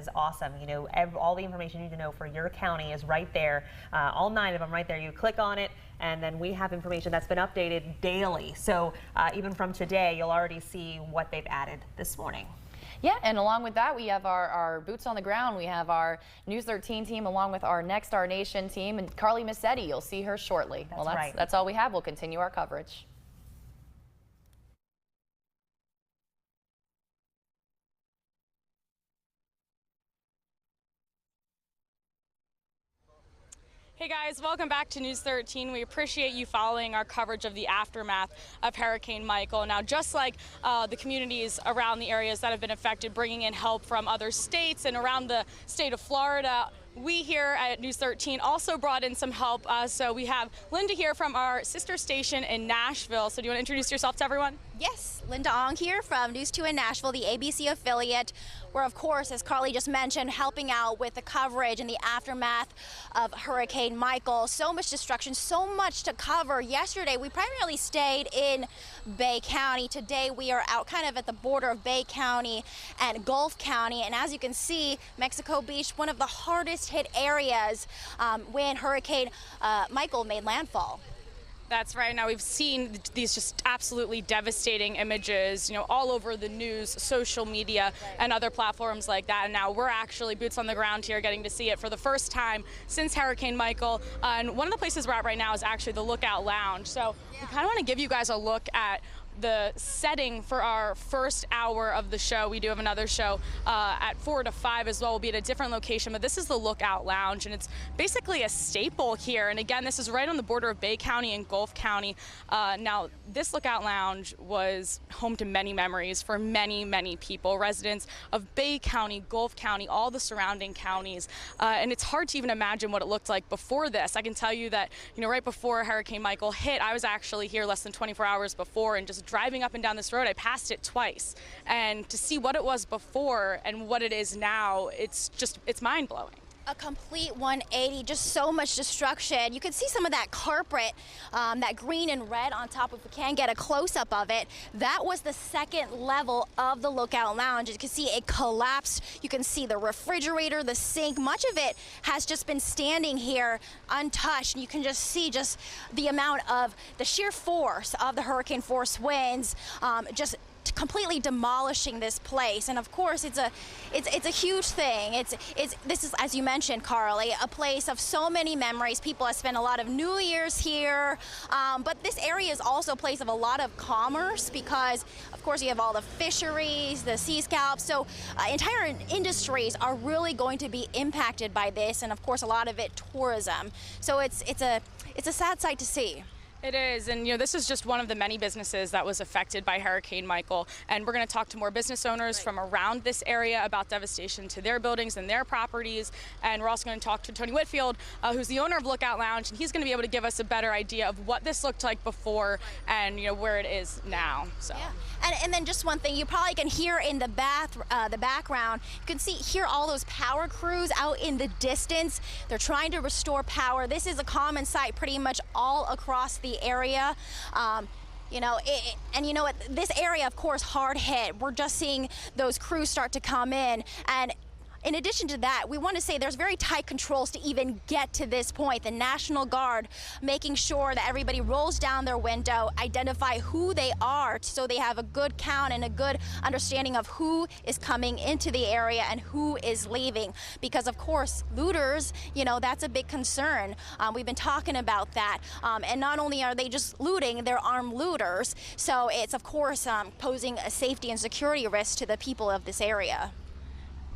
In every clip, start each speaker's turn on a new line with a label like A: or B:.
A: is awesome. You know, all the information you need to know for your county is right there. All 9 of them right there. You click on it, and then we have information that's been updated daily. So even from today, you'll already see what they've added this morning.
B: Yeah, and along with that, we have our boots on the ground. We have our News 13 team along with our Next Our Nation team, and Carly Massetti, you'll see her shortly. That's all we have. We'll continue our coverage.
C: Hey guys, welcome back to News 13. We appreciate you following our coverage of the aftermath of Hurricane Michael. Now, just like the communities around the areas that have been affected, bringing in help from other states and around the state of Florida, we here at News 13 also brought in some help. So we have Linda here from our sister station in Nashville. So do you want to introduce yourself to everyone?
D: Yes, Linda Ong here from News 2 in Nashville, the ABC affiliate. We're, of course, as Carly just mentioned, helping out with the coverage in the aftermath of Hurricane Michael. So much destruction, so much to cover. Yesterday, we primarily stayed in Bay County. Today, we are out kind of at the border of Bay County and Gulf County. And as you can see, Mexico Beach, one of the hardest hit areas when Hurricane Michael made landfall.
C: That's right. Now we've seen these just absolutely devastating images, you know, all over the news, social media, and other platforms like that. And now we're actually boots on the ground here, getting to see it for the first time since Hurricane Michael. And one of the places we're at right now is actually the Lookout Lounge. So we kind of want to give you guys a look at the setting for our first hour of the show. We do have another show at 4 to 5 as well. We'll be at a different location, but this is the Lookout Lounge, and it's basically a staple here. And again, this is right on the border of Bay County and Gulf County. Now, this Lookout Lounge was home to many memories for many, many people, residents of Bay County, Gulf County, all the surrounding counties. And it's hard to even imagine what it looked like before this. I can tell you that, you know, right before Hurricane Michael hit, I was actually here less than 24 hours before, and just driving up and down this road, I passed it twice. And to see what it was before and what it is now, it's mind-blowing.
D: A complete 180, just so much destruction. You can see some of that carpet, that green and red on top, if we can get a close-up of it. That was the second level of the Lookout Lounge. You can see it collapsed. You can see the refrigerator, the sink. Much of it has just been standing here untouched. And you can just see just the amount of the sheer force of the hurricane force winds just completely demolishing this place. And of course, it's a huge thing. This is, as you mentioned, Carly, a place of so many memories. People have spent a lot of New Year's here, but this area is also a place of a lot of commerce because, of course, you have all the fisheries, the sea scalps. So entire industries are really going to be impacted by this, and of course, a lot of it tourism. So it's a sad sight to see.
C: It is, and you know, this is just one of the many businesses that was affected by Hurricane Michael, and we're going to talk to more business owners from around this area about devastation to their buildings and their properties. And we're also going to talk to Tony Whitfield, who's the owner of Lookout Lounge, and he's going to be able to give us a better idea of what this looked like before and, you know, where it is now. So.
D: Yeah. And then just one thing you probably can hear in the background, you can hear all those power crews out in the distance. They're trying to restore power. This is a common sight pretty much all across the area. You know, and you know what, this area, of course, hard hit. We're just seeing those crews start to come in, and in addition to that, we want to say there's very tight controls to even get to this point. The National Guard making sure that everybody rolls down their window, identify who they are so they have a good count and a good understanding of who is coming into the area and who is leaving. Because, of course, looters, you know, that's a big concern. We've been talking about that. And not only are they just looting, they're armed looters. So it's, of course, posing a safety and security risk to the people of this area.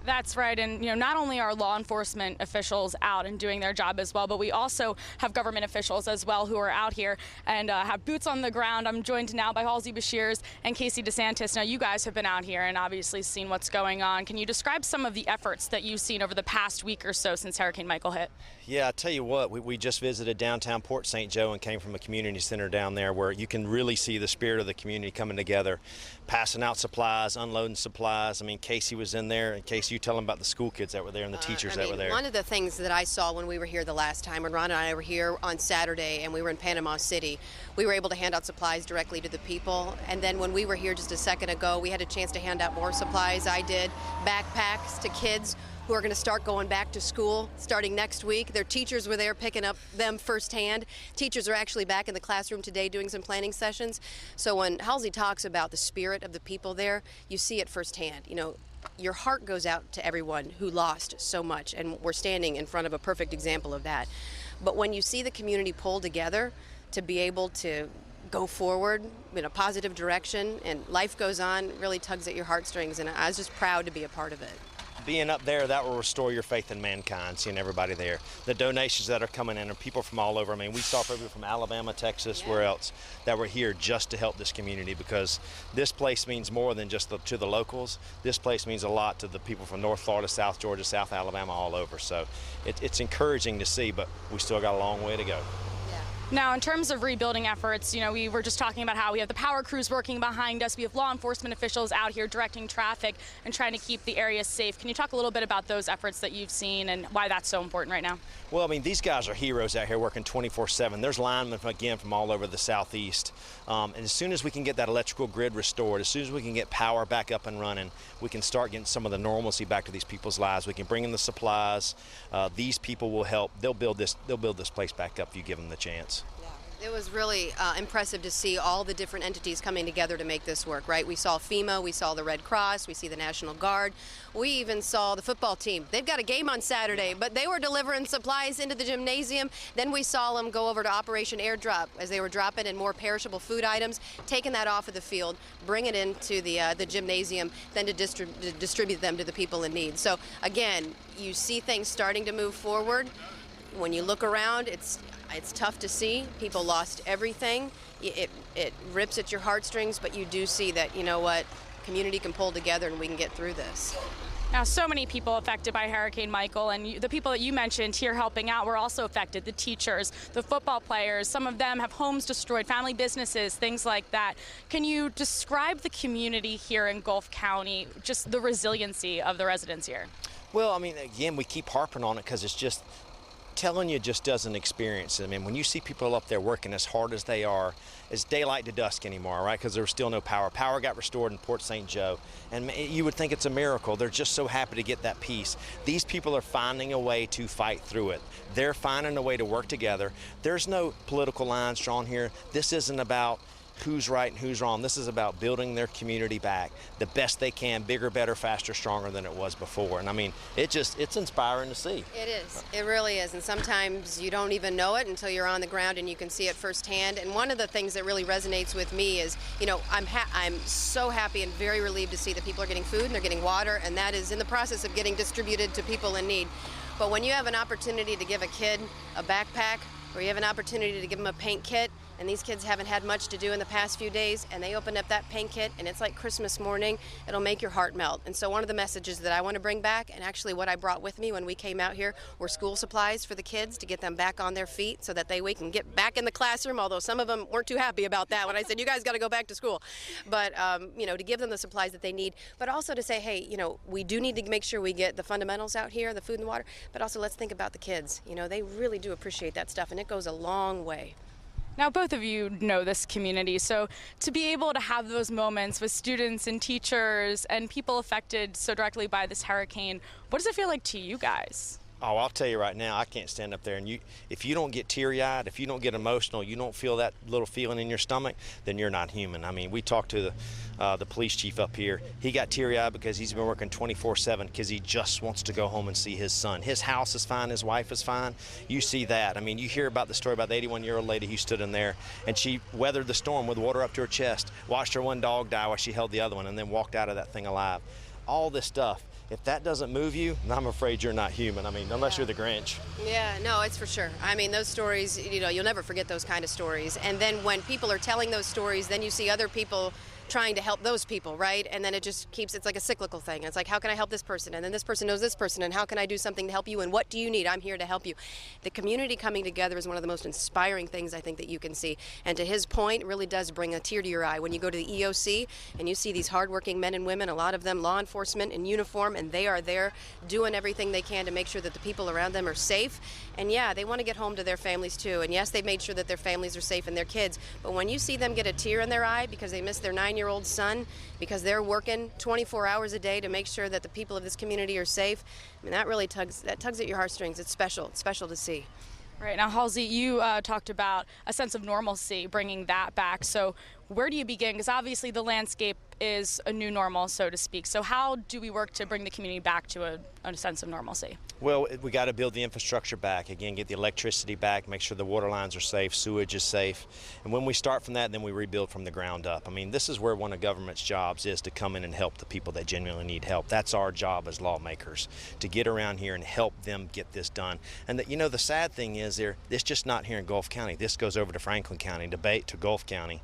C: That's right, and you know, not only are law enforcement officials out and doing their job as well, but we also have government officials as well who are out here and have boots on the ground. I'm joined now by Halsey Bashirs and Casey DeSantis. Now, you guys have been out here and obviously seen what's going on. Can you describe some of the efforts that you've seen over the past week or so since Hurricane Michael hit?
E: Yeah, I tell you what, we just visited downtown Port St. Joe and came from a community center down there where you can really see the spirit of the community coming together, passing out supplies, unloading supplies. I mean, Casey was in there, and Casey, you tell them about the school kids that were there and the teachers that were there.
F: One of the things that I saw when we were here the last time, when Ron and I were here on Saturday and we were in Panama City, we were able to hand out supplies directly to the people. And then when we were here just a second ago, we had a chance to hand out more supplies. I did backpacks to kids who are going to start going back to school starting next week. Their teachers were there picking up them firsthand. Teachers are actually back in the classroom today doing some planning sessions. So when Halsey talks about the spirit of the people there, you see it firsthand. You know, your heart goes out to everyone who lost so much, and we're standing in front of a perfect example of that. But when you see the community pull together to be able to go forward in a positive direction and life goes on, it really tugs at your heartstrings, and I was just proud to be a part of it.
E: Being up there, that will restore your faith in mankind, seeing everybody there. The donations that are coming in are people from all over. I mean, we saw people from Alabama, Texas, where else, that were here just to help this community, because this place means more than just to the locals. This place means a lot to the people from North Florida, South Georgia, South Alabama, all over. So it's encouraging to see, but we still got a long way to go.
C: Now, in terms of rebuilding efforts, you know, we were just talking about how we have the power crews working behind us. We have law enforcement officials out here directing traffic and trying to keep the area safe. Can you talk a little bit about those efforts that you've seen and why that's so important right now?
E: Well, I mean, these guys are heroes out here working 24/7. There's linemen, again, from all over the southeast. And as soon as we can get that electrical grid restored, as soon as we can get power back up and running, we can start getting some of the normalcy back to these people's lives. We can bring in the supplies. These people will help. They'll build this place back up if you give them the chance.
F: It was really impressive to see all the different entities coming together to make this work, right? We saw FEMA, we saw the Red Cross, we see the National Guard. We even saw the football team. They've got a game on Saturday, but they were delivering supplies into the gymnasium. Then we saw them go over to Operation Airdrop as they were dropping in more perishable food items, taking that off of the field, bring it into the gymnasium, then to distribute them to the people in need. So again, you see things starting to move forward. When you look around, it's tough to see. People lost everything. It rips at your heartstrings, but you do see that, you know what, community can pull together and we can get through this.
C: Now, so many people affected by Hurricane Michael, and the people that you mentioned here helping out were also affected. The teachers, the football players, some of them have homes destroyed, family businesses, things like that. Can you describe the community here in Gulf County, just the resiliency of the residents here?
E: Well, I mean, again, we keep harping on it because it's just, telling you just doesn't experience it. I mean, when you see people up there working as hard as they are, it's daylight to dusk anymore, right? Because there was still no power. Power got restored in Port St. Joe, and you would think it's a miracle. They're just so happy to get that peace. These people are finding a way to fight through it. They're finding a way to work together. There's no political lines drawn here. This isn't about who's right and who's wrong. This is about building their community back the best they can, bigger, better, faster, stronger than it was before. And I mean, it's inspiring to see.
F: It is. It really is. And sometimes you don't even know it until you're on the ground and you can see it firsthand. And one of the things that really resonates with me is, you know, I'm so happy and very relieved to see that people are getting food and they're getting water, and that is in the process of getting distributed to people in need. But when you have an opportunity to give a kid a backpack, or you have an opportunity to give them a paint kit, and these kids haven't had much to do in the past few days, and they open up that paint kit, and it's like Christmas morning. It'll make your heart melt. And so one of the messages that I want to bring back, and actually what I brought with me when we came out here, were school supplies for the kids to get them back on their feet so that we can get back in the classroom, although some of them weren't too happy about that when I said, you guys got to go back to school. But, you know, to give them the supplies that they need, but also to say, hey, you know, we do need to make sure we get the fundamentals out here, the food and water, but also let's think about the kids. You know, they really do appreciate that stuff, and it goes a long way.
C: Now, both of you know this community, so to be able to have those moments with students and teachers and people affected so directly by this hurricane, what does it feel like to you guys?
E: Oh, I'll tell you right now, I can't stand up there, and if you don't get teary-eyed, if you don't get emotional, you don't feel that little feeling in your stomach, then you're not human. I mean, we talked to the police chief up here. He got teary-eyed because he's been working 24/7 because he just wants to go home and see his son. His house is fine, his wife is fine. You see that. I mean, you hear about the story about the 81-year-old lady who stood in there, and she weathered the storm with water up to her chest, watched her one dog die while she held the other one, and then walked out of that thing alive. All this stuff. If that doesn't move you, I'm afraid you're not human. I mean, unless you're the Grinch.
F: Yeah, no, it's for sure. I mean, those stories, you know, you'll never forget those kind of stories. And then when people are telling those stories, then you see other people trying to help those people, right? And then it just keeps, it's like a cyclical thing. It's like, how can I help this person? And then this person knows this person, and how can I do something to help you? And what do you need? I'm here to help you. The community coming together is one of the most inspiring things I think that you can see. And to his point, it really does bring a tear to your eye when you go to the EOC and you see these hardworking men and women, a lot of them law enforcement in uniform, and they are there doing everything they can to make sure that the people around them are safe. And yeah, they want to get home to their families too. And yes, they've made sure that their families are safe and their kids. But when you see them get a tear in their eye because they missed their 9 9-year-old son, because they're working 24 hours a day to make sure that the people of this community are safe. I mean, that really tugs at your heartstrings. It's special to see.
C: Right. Now, Halsey, you talked about a sense of normalcy, bringing that back. So where do you begin? Because obviously the landscape is a new normal, so to speak. So how do we work to bring the community back to a sense of normalcy?
E: Well, we got to build the infrastructure back. Again, get the electricity back, make sure the water lines are safe, sewage is safe. And when we start from that, then we rebuild from the ground up. I mean, this is where one of government's jobs is, to come in and help the people that genuinely need help. That's our job as lawmakers, to get around here and help them get this done. And the sad thing is, it's just not here in Gulf County. This goes over to Franklin County, to Gulf County,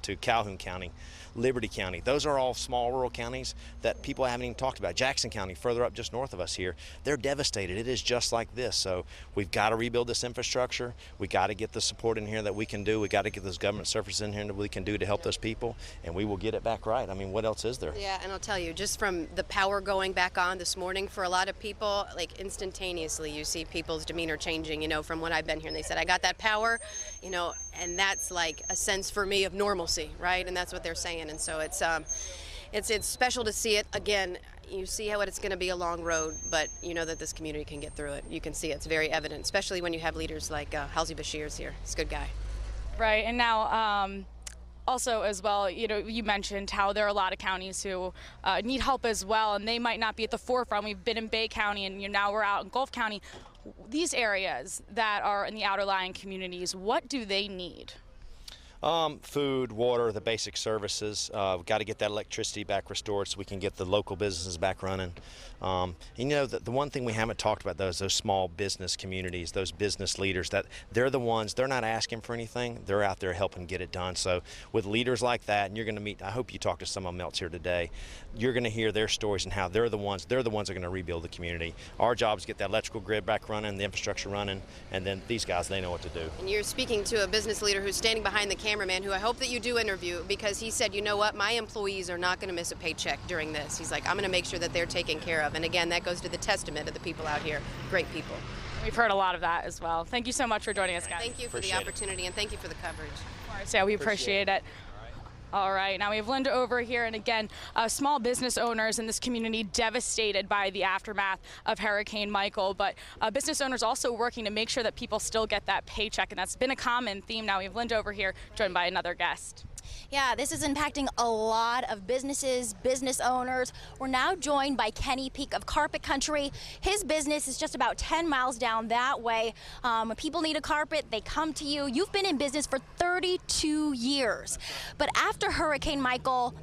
E: to Calhoun County, Liberty County. Those are all small rural counties that people haven't even talked about. Jackson County, further up just north of us here, they're devastated. It is just like this. So we've got to rebuild this infrastructure. We got to get the support in here that we can do. We got to get those government services in here that we can do to help those people, and we will get it back right. I mean, what else is there?
F: Yeah, and I'll tell you, just from the power going back on this morning, for a lot of people, like instantaneously you see people's demeanor changing, from when I've been here. And they said, I got that power, and that's like a sense for me of normalcy, right? And that's what they're saying. And so it's special to see it. Again, you see how it's going to be a long road, but you know that this community can get through it. You can see it's very evident, especially when you have leaders like Halsey Bashir's here. He's a good guy.
C: Right. And now also as well, you mentioned how there are a lot of counties who need help as well, and they might not be at the forefront. We've been in Bay County, and now we're out in Gulf County. These areas that are in the outer lying communities, what do they need?
E: Food, water, the basic services. We've got to get that electricity back restored so we can get the local businesses back running. The one thing we haven't talked about, though, is those small business communities, those business leaders, that they're the ones, they're not asking for anything. They're out there helping get it done. So with leaders like that, and you're going to meet, I hope you talk to some of them else here today, you're going to hear their stories and how they're the ones that are going to rebuild the community. Our job is to get that electrical grid back running, the infrastructure running, and then these guys, they know what to do.
F: And you're speaking to a business leader who's standing behind the cameraman, who I hope that you do interview, because he said, you know what, my employees are not going to miss a paycheck during this. He's like, I'm going to make sure that they're taken care of. And again, that goes to the testament of the people out here. Great people.
C: We've heard a lot of that as well. Thank you so much for joining us, guys.
F: Thank you for the opportunity, and thank you for the coverage.
C: All right, so yeah, we appreciate it. All right, now we have Linda over here, and again, small business owners in this community devastated by the aftermath of Hurricane Michael, but business owners also working to make sure that people still get that paycheck, and that's been a common theme. Now we have Linda over here, joined by another guest.
D: Yeah, this is impacting a lot of businesses, business owners. We're now joined by Kenny Peak of Carpet Country. His business is just about 10 miles down that way. When people need a carpet, they come to you. You've been in business for 32 years. But after Hurricane Michael,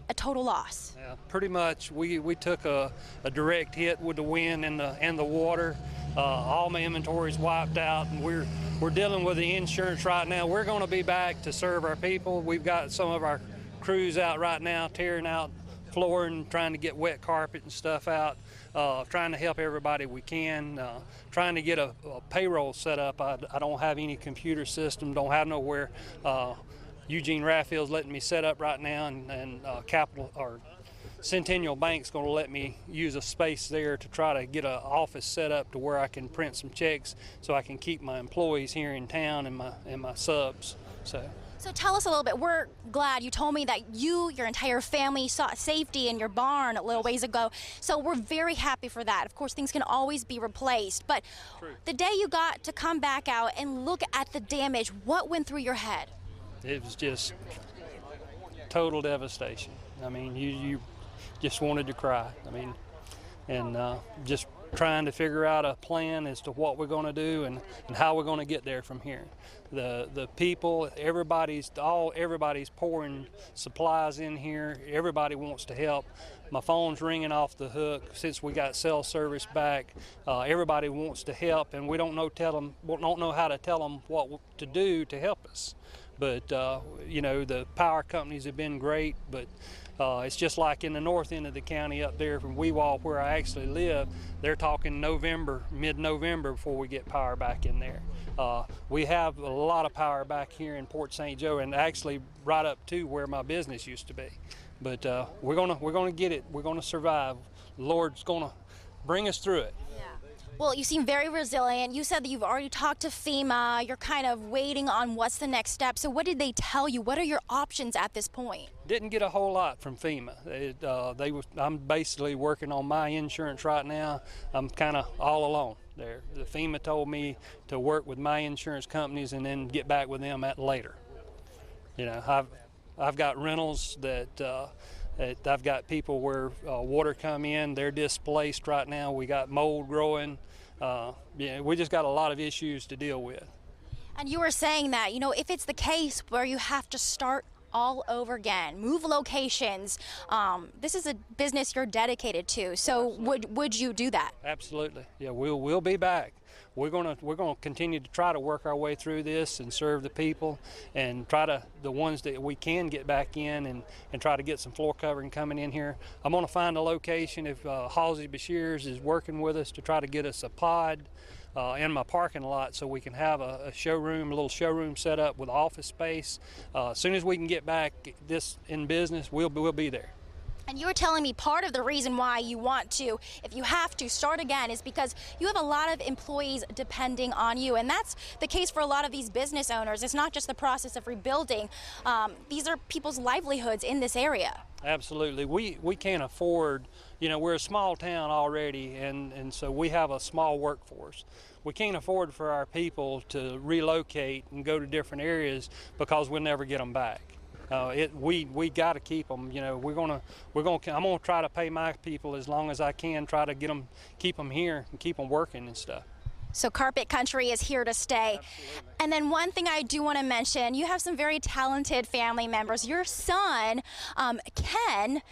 D: a total loss.
G: Yeah, pretty much. We took a direct hit with the wind and the water. All my inventory's wiped out, and we're dealing with the insurance right now. We're going to be back to serve our people. We've got some of our crews out right now tearing out flooring, trying to get wet carpet and stuff out, trying to help everybody we can, trying to get a payroll set up. I don't have any computer system, don't have nowhere. Eugene Raffield's letting me set up right now, and Capital or Centennial Bank's going to let me use a space there to try to get an office set up to where I can print some checks so I can keep my employees here in town and my subs. So
D: tell us a little bit. We're glad you told me that your entire family sought safety in your barn a little ways ago. So we're very happy for that. Of course, things can always be replaced. But the day you got to come back out and look at the damage, what went through your head?
G: It was just total devastation. I mean, you just wanted to cry. I mean, and just trying to figure out a plan as to what we're going to do and how we're going to get there from here. The people, everybody's pouring supplies in here. Everybody wants to help. My phone's ringing off the hook since we got cell service back. Everybody wants to help, and we don't know how to tell them what to do to help us. But the power companies have been great, but it's just like in the north end of the county up there from Weewalt, where I actually live, they're talking mid-November before we get power back in there. We have a lot of power back here in Port St. Joe, and actually right up to where my business used to be. But we're gonna get it. We're gonna survive. The Lord's gonna bring us through it.
D: Yeah. Well, you seem very resilient. You said that you've already talked to FEMA. You're kind of waiting on what's the next step. So what did they tell you? What are your options at this point?
G: Didn't get a whole lot from FEMA. I'm basically working on my insurance right now. I'm kind of all alone there. The FEMA told me to work with my insurance companies and then get back with them at later. You know, I've got rentals that I've got people where water come in, they're displaced right now. We got mold growing. Yeah, we just got a lot of issues to deal with.
D: And you were saying that, you know, if it's the case where you have to start all over again, move locations, this is a business you're dedicated to. So would you do that?
G: Absolutely. Yeah, we'll be back. We're gonna continue to try to work our way through this and serve the people, and try to, the ones that we can get back in, and try to get some floor covering coming in here. I'm gonna find a location if Halsey Bashirs is working with us to try to get us a pod in my parking lot, so we can have a showroom, a little showroom set up with office space. As soon as we can get back this in business, we'll be there.
D: And you were telling me part of the reason why you want to, if you have to, start again is because you have a lot of employees depending on you. And that's the case for a lot of these business owners. It's not just the process of rebuilding. These are people's livelihoods in this area.
G: Absolutely. We can't afford, you know, we're a small town already, and so we have a small workforce. We can't afford for our people to relocate and go to different areas because we'll never get them back. We got to keep them. You know, I'm gonna try to pay my people as long as I can, try to keep them here and keep them working and stuff.
D: So Carpet Country is here to stay.
G: Absolutely.
D: And then one thing I do want to mention, you have some very talented family members. Your son, Ken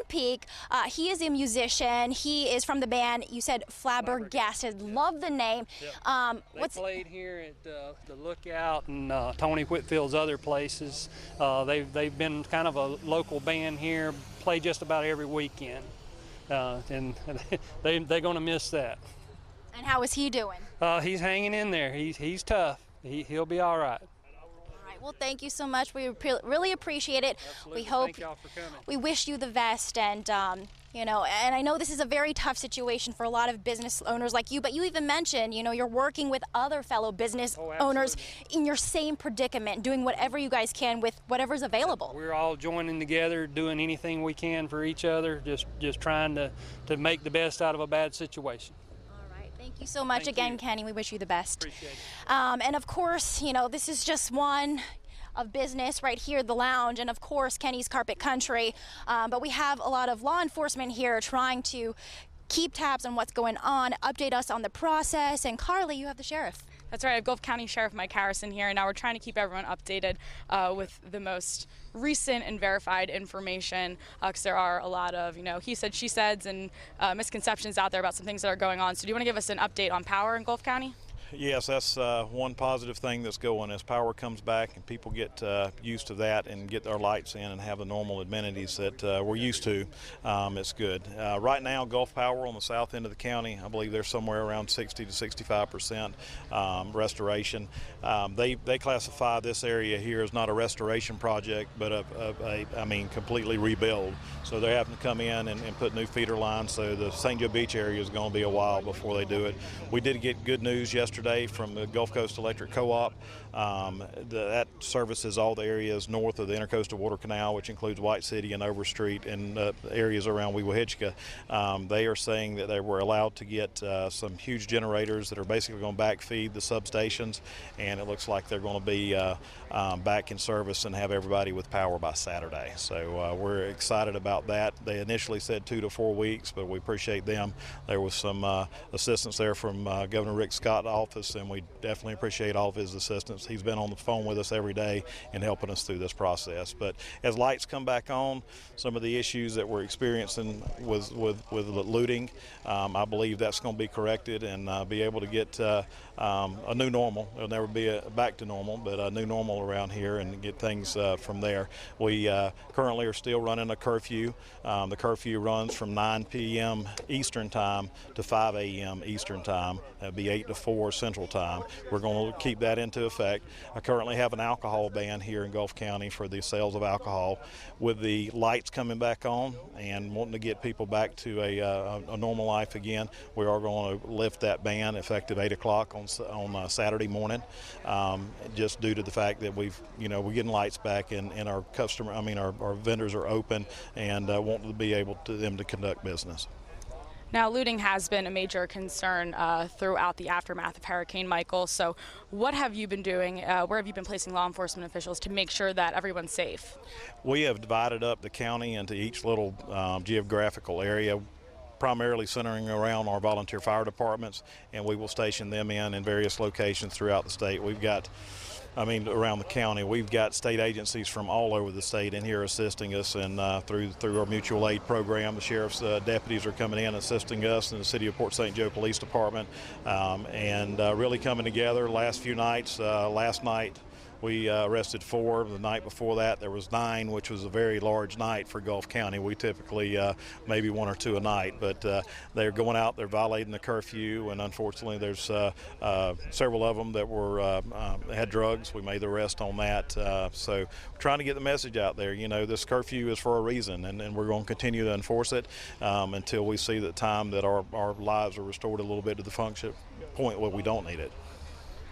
D: Peak, he is a musician. He is from the band, you said Flabbergasted. Love the name.
G: Yep. They played here at the Lookout and Tony Whitfield's other places. They've been kind of a local band here, play just about every weekend. And they're going to miss that.
D: And how is he doing?
G: He's hanging in there. He's tough. He'll be all right.
D: All right. Well, thank you so much. We really appreciate it.
G: Absolutely.
D: We hope.
G: Thank y'all for coming.
D: We wish you the best, and you know, and I know this is a very tough situation for a lot of business owners like you. But you even mentioned, you know, you're working with other fellow business owners in your same predicament, doing whatever you guys can with whatever's available.
G: We're all joining together, doing anything we can for each other, just trying to make the best out of a bad situation.
D: Thank you so much again, Kenny. We wish you the best.
G: Appreciate it.
D: And of course, you know, this is just one of business right here, the lounge, and of course, Kenny's Carpet Country. But we have a lot of law enforcement here trying to keep tabs on what's going on, update us on the process. And Carly, you have the sheriff.
C: That's right. I have Gulf County Sheriff Mike Harrison here, and now we're trying to keep everyone updated with the most recent and verified information, because there are a lot of, you know, he said, she said, and misconceptions out there about some things that are going on. So do you want to give us an update on power in Gulf County?
H: Yes, that's one positive thing that's going. As power comes back and people get used to that and get their lights in and have the normal amenities that we're used to, it's good. Right now, Gulf Power on the south end of the county, I believe they're somewhere around 60 to 65% restoration. They classify this area here as not a restoration project, but I mean, completely rebuild. So they're having to come in and put new feeder lines. So the St. Joe Beach area is going to be a while before they do it. We did get good news yesterday from the Gulf Coast Electric Co-op. That services all the areas north of the Intercoastal Water Canal, which includes White City and Overstreet and areas around Weewahitchka. They are saying that they were allowed to get some huge generators that are basically going to backfeed the substations, and it looks like they're going to be back in service and have everybody with power by Saturday. So we're excited about that. They initially said 2 to 4 weeks, but we appreciate them. There was some assistance there from Governor Rick Scott's office, and we definitely appreciate all of his assistance. He's been on the phone with us every day and helping us through this process. But as lights come back on, some of the issues that we're experiencing with looting, I believe that's going to be corrected and be able to get a new normal. It'll never be back to normal, but a new normal around here and get things from there. We currently are still running a curfew. The curfew runs from 9 p.m. Eastern time to 5 a.m. Eastern time. That'd be 8 to 4. So Central Time. We're going to keep that into effect. I currently have an alcohol ban here in Gulf County for the sales of alcohol. With the lights coming back on and wanting to get people back to a normal life again, we are going to lift that ban effective 8 o'clock on Saturday morning, just due to the fact that we're getting lights back and our our vendors are open and want to be able to them to conduct business.
C: Now, looting has been a major concern throughout the aftermath of Hurricane Michael. So what have you been doing? Where have you been placing law enforcement officials to make sure that everyone's safe?
H: We have divided up the county into each little geographical area, primarily centering around our volunteer fire departments, and we will station them in various locations throughout the state. We've got around the county, we've got state agencies from all over the state in here assisting us, and through our mutual aid program, the sheriff's deputies are coming in assisting us, and the City of Port St. Joe Police Department, and really coming together. Last few nights, last night we arrested 4. The night before that there was 9, which was a very large night for Gulf County. We typically maybe 1 or 2 a night, but they're going out, they're violating the curfew, and unfortunately there's several of them that had drugs. We made the arrest on that. So we're trying to get the message out there. This curfew is for a reason, and we're going to continue to enforce it until we see the time that our lives are restored a little bit to the function point where we don't need it.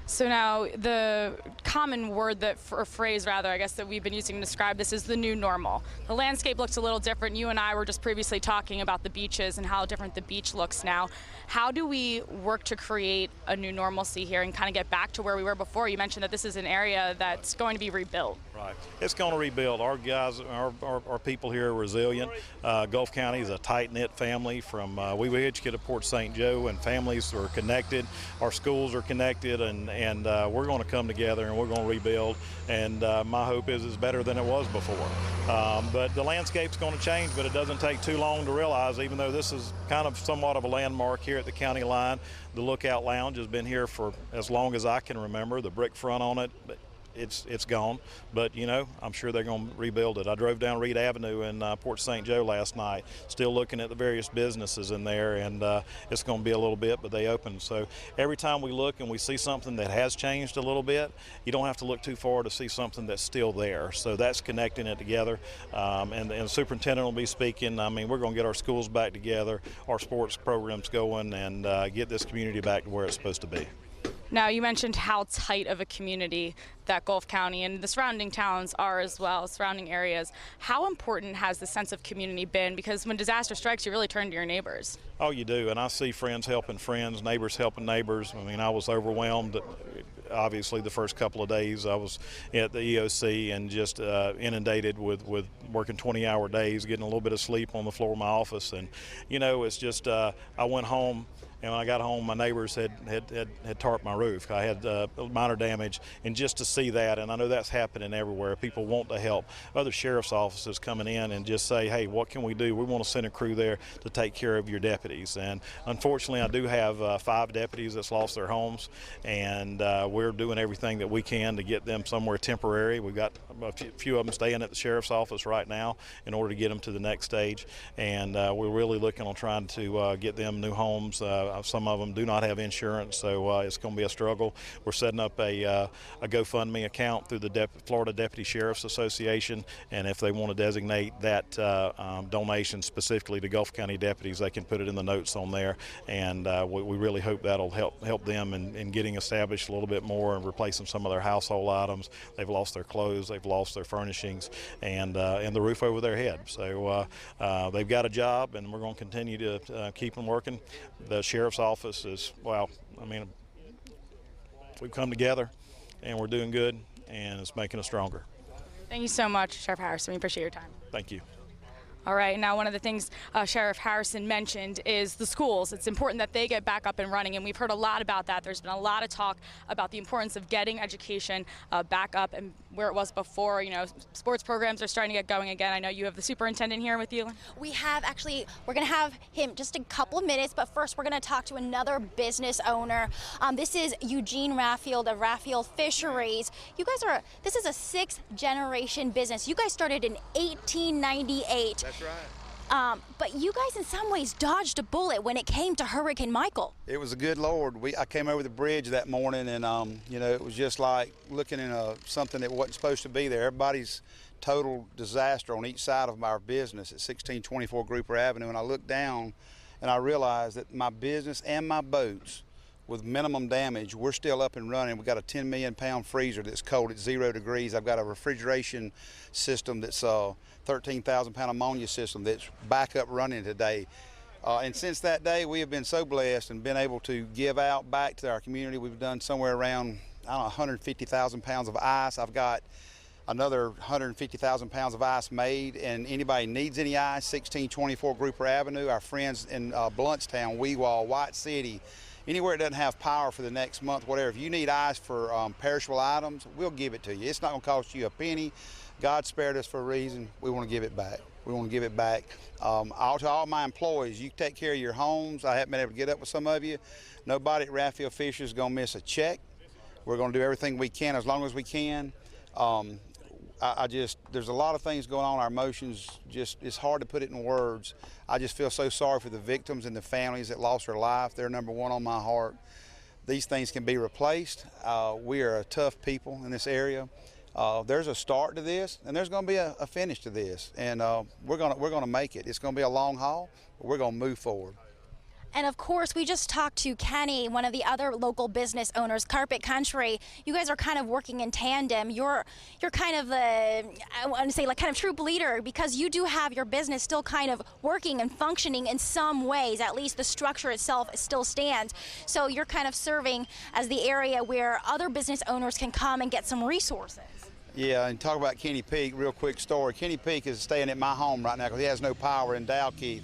C: So now the common word or phrase I guess that we've been using to describe this is the new normal. The landscape looks a little different. You and I were just previously talking about the beaches and how different the beach looks now. How do we work to create a new normalcy here and kind of get back to where we were before? You mentioned that this is an area that's going to be rebuilt.
H: Right. It's going to rebuild. Our guys, our people here are resilient. Gulf County is a tight-knit family from we were educated at Port St. Joe, and families are connected. Our schools are connected, and we're going to come together and we're going to rebuild. And my hope is it's better than it was before. But the landscape's going to change, but it doesn't take too long to realize, even though this is kind of somewhat of a landmark here at the county line, the Lookout Lounge has been here for as long as I can remember. The brick front on it, it's gone, but I'm sure they're going to rebuild it. I drove down Reed Avenue in Port St. Joe last night, still looking at the various businesses in there, and it's going to be a little bit, but they opened. So every time we look and we see something that has changed a little bit, you don't have to look too far to see something that's still there. So that's connecting it together, and the superintendent will be speaking. We're going to get our schools back together, our sports programs going, and get this community back to where it's supposed to be.
C: Now, you mentioned how tight of a community that Gulf County and the surrounding towns are as well, surrounding areas. How important has the sense of community been? Because when disaster strikes, you really turn to your neighbors.
H: Oh, you do, and I see friends helping friends, neighbors helping neighbors. I was overwhelmed. Obviously, the first couple of days I was at the EOC and just inundated with working 20-hour days, getting a little bit of sleep on the floor of my office. And, it's just I went home, and when I got home, my neighbors had tarped my roof. I had minor damage, and just to see that, and I know that's happening everywhere. People want to help. Other sheriff's offices coming in and just say, hey, what can we do? We want to send a crew there to take care of your deputies. And unfortunately, I do have 5 deputies that's lost their homes, and we're doing everything that we can to get them somewhere temporary. We've got a few of them staying at the sheriff's office right now in order to get them to the next stage, and we're really looking on trying to get them new homes. Some of them do not have insurance, so it's going to be a struggle. We're setting up a GoFundMe account through the Florida Deputy Sheriff's Association, and if they want to designate that donation specifically to Gulf County deputies, they can put it in the notes on there, and we really hope that'll help them in getting established a little bit more and replacing some of their household items. They've lost their clothes, they've lost their furnishings, and the roof over their head. So they've got a job, and we're going to continue to keep them working. The sheriff's office is, we've come together, and we're doing good, and it's making us stronger.
C: Thank you so much, Sheriff Harrison. We appreciate your time.
H: Thank you.
C: All right, now one of the things Sheriff Harrison mentioned is the schools. It's important that they get back up and running, and we've heard a lot about that. There's been a lot of talk about the importance of getting education back up and where it was before. Sports programs are starting to get going again. I know you have the superintendent here with you.
D: We have actually, we're going to have him just a couple of minutes, but first we're going to talk to another business owner. This is Eugene Raffield of Raffield Fisheries. You guys this is a 6th generation business. You guys started in 1898.
I: That's right.
D: But you guys in some ways dodged a bullet when it came to Hurricane Michael.
I: It was a good Lord. I came over the bridge that morning, and you know, it was just like looking in something that wasn't supposed to be there. Everybody's total disaster on each side of our business at 1624 Grouper Avenue, and I looked down and I realized that my business and my boats, with minimum damage, we're still up and running. We've got a 10 million pound freezer that's cold at 0 degrees. I've got a refrigeration system that's a 13,000 pound ammonia system that's back up running today. And since that day, we have been so blessed and been able to give out back to our community. We've done somewhere around, I don't know, 150,000 pounds of ice. I've got another 150,000 pounds of ice made, and anybody needs any ice, 1624 Grouper Avenue, our friends in Bluntstown, Weewall, White City, anywhere it doesn't have power for the next month, whatever. If you need ice for perishable items, we'll give it to you. It's not going to cost you a penny. God spared us for a reason. We want to give it back. We want to give it back. To all my employees, you take care of your homes. I haven't been able to get up with some of you. Nobody at Raphael Fisher is going to miss a check. We're going to do everything we can as long as we can. There's a lot of things going on. Our emotions, it's hard to put it in words. I just feel so sorry for the victims and the families that lost their life. They're number one on my heart. These things can be replaced. We are a tough people in this area. There's a start to this, and there's going to be a finish to this, and we're going to make it. It's going to be a long haul, but we're going to move forward.
D: And of course, we just talked to Kenny, one of the other local business owners, Carpet Country. You guys are kind of working in tandem. You're kind of I want to say like kind of troop leader, because you do have your business still kind of working and functioning in some ways. At least the structure itself still stands. So you're kind of serving as the area where other business owners can come and get some resources.
I: Yeah, and talk about Kenny Peak, real quick story. Kenny Peak is staying at my home right now because he has no power in Dalkeith.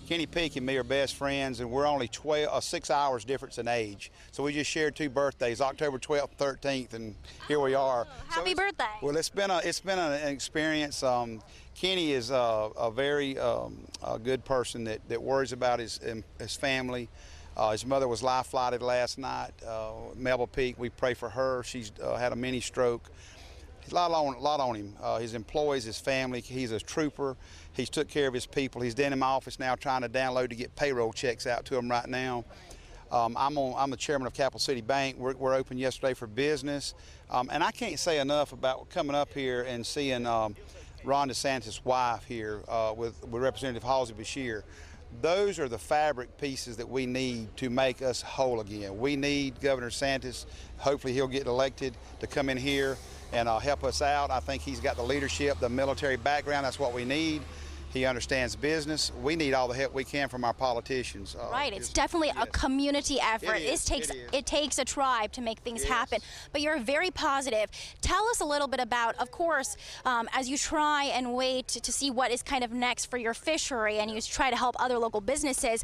I: Kenny Peak and me are best friends, and we're only 6 hours difference in age. So we just shared 2 birthdays, October 12th, 13th, and here we are.
D: Happy birthday!
I: Well, it's been an experience. Kenny is a very good person that worries about his family. His mother was life flighted last night. Melba Peak, we pray for her. She's had a mini stroke. A lot on him. His employees, his family. He's a trooper. He's took care of his people. He's down in my office now trying to download to get payroll checks out to him right now. I'm the chairman of Capital City Bank. We're open yesterday for business. And I can't say enough about coming up here and seeing Ron DeSantis' wife here with Representative Halsey Bashir. Those are the fabric pieces that we need to make us whole again. We need Governor DeSantis. Hopefully he'll get elected to come in here and help us out. I think he's got the leadership, the military background. That's what we need. He understands business. We need all the help we can from our politicians.
D: Right, it's definitely a community effort. It takes a tribe to make things happen. But you're very positive. Tell us a little bit about, of course, as you try and wait to see what is kind of next for your fishery, and you try to help other local businesses,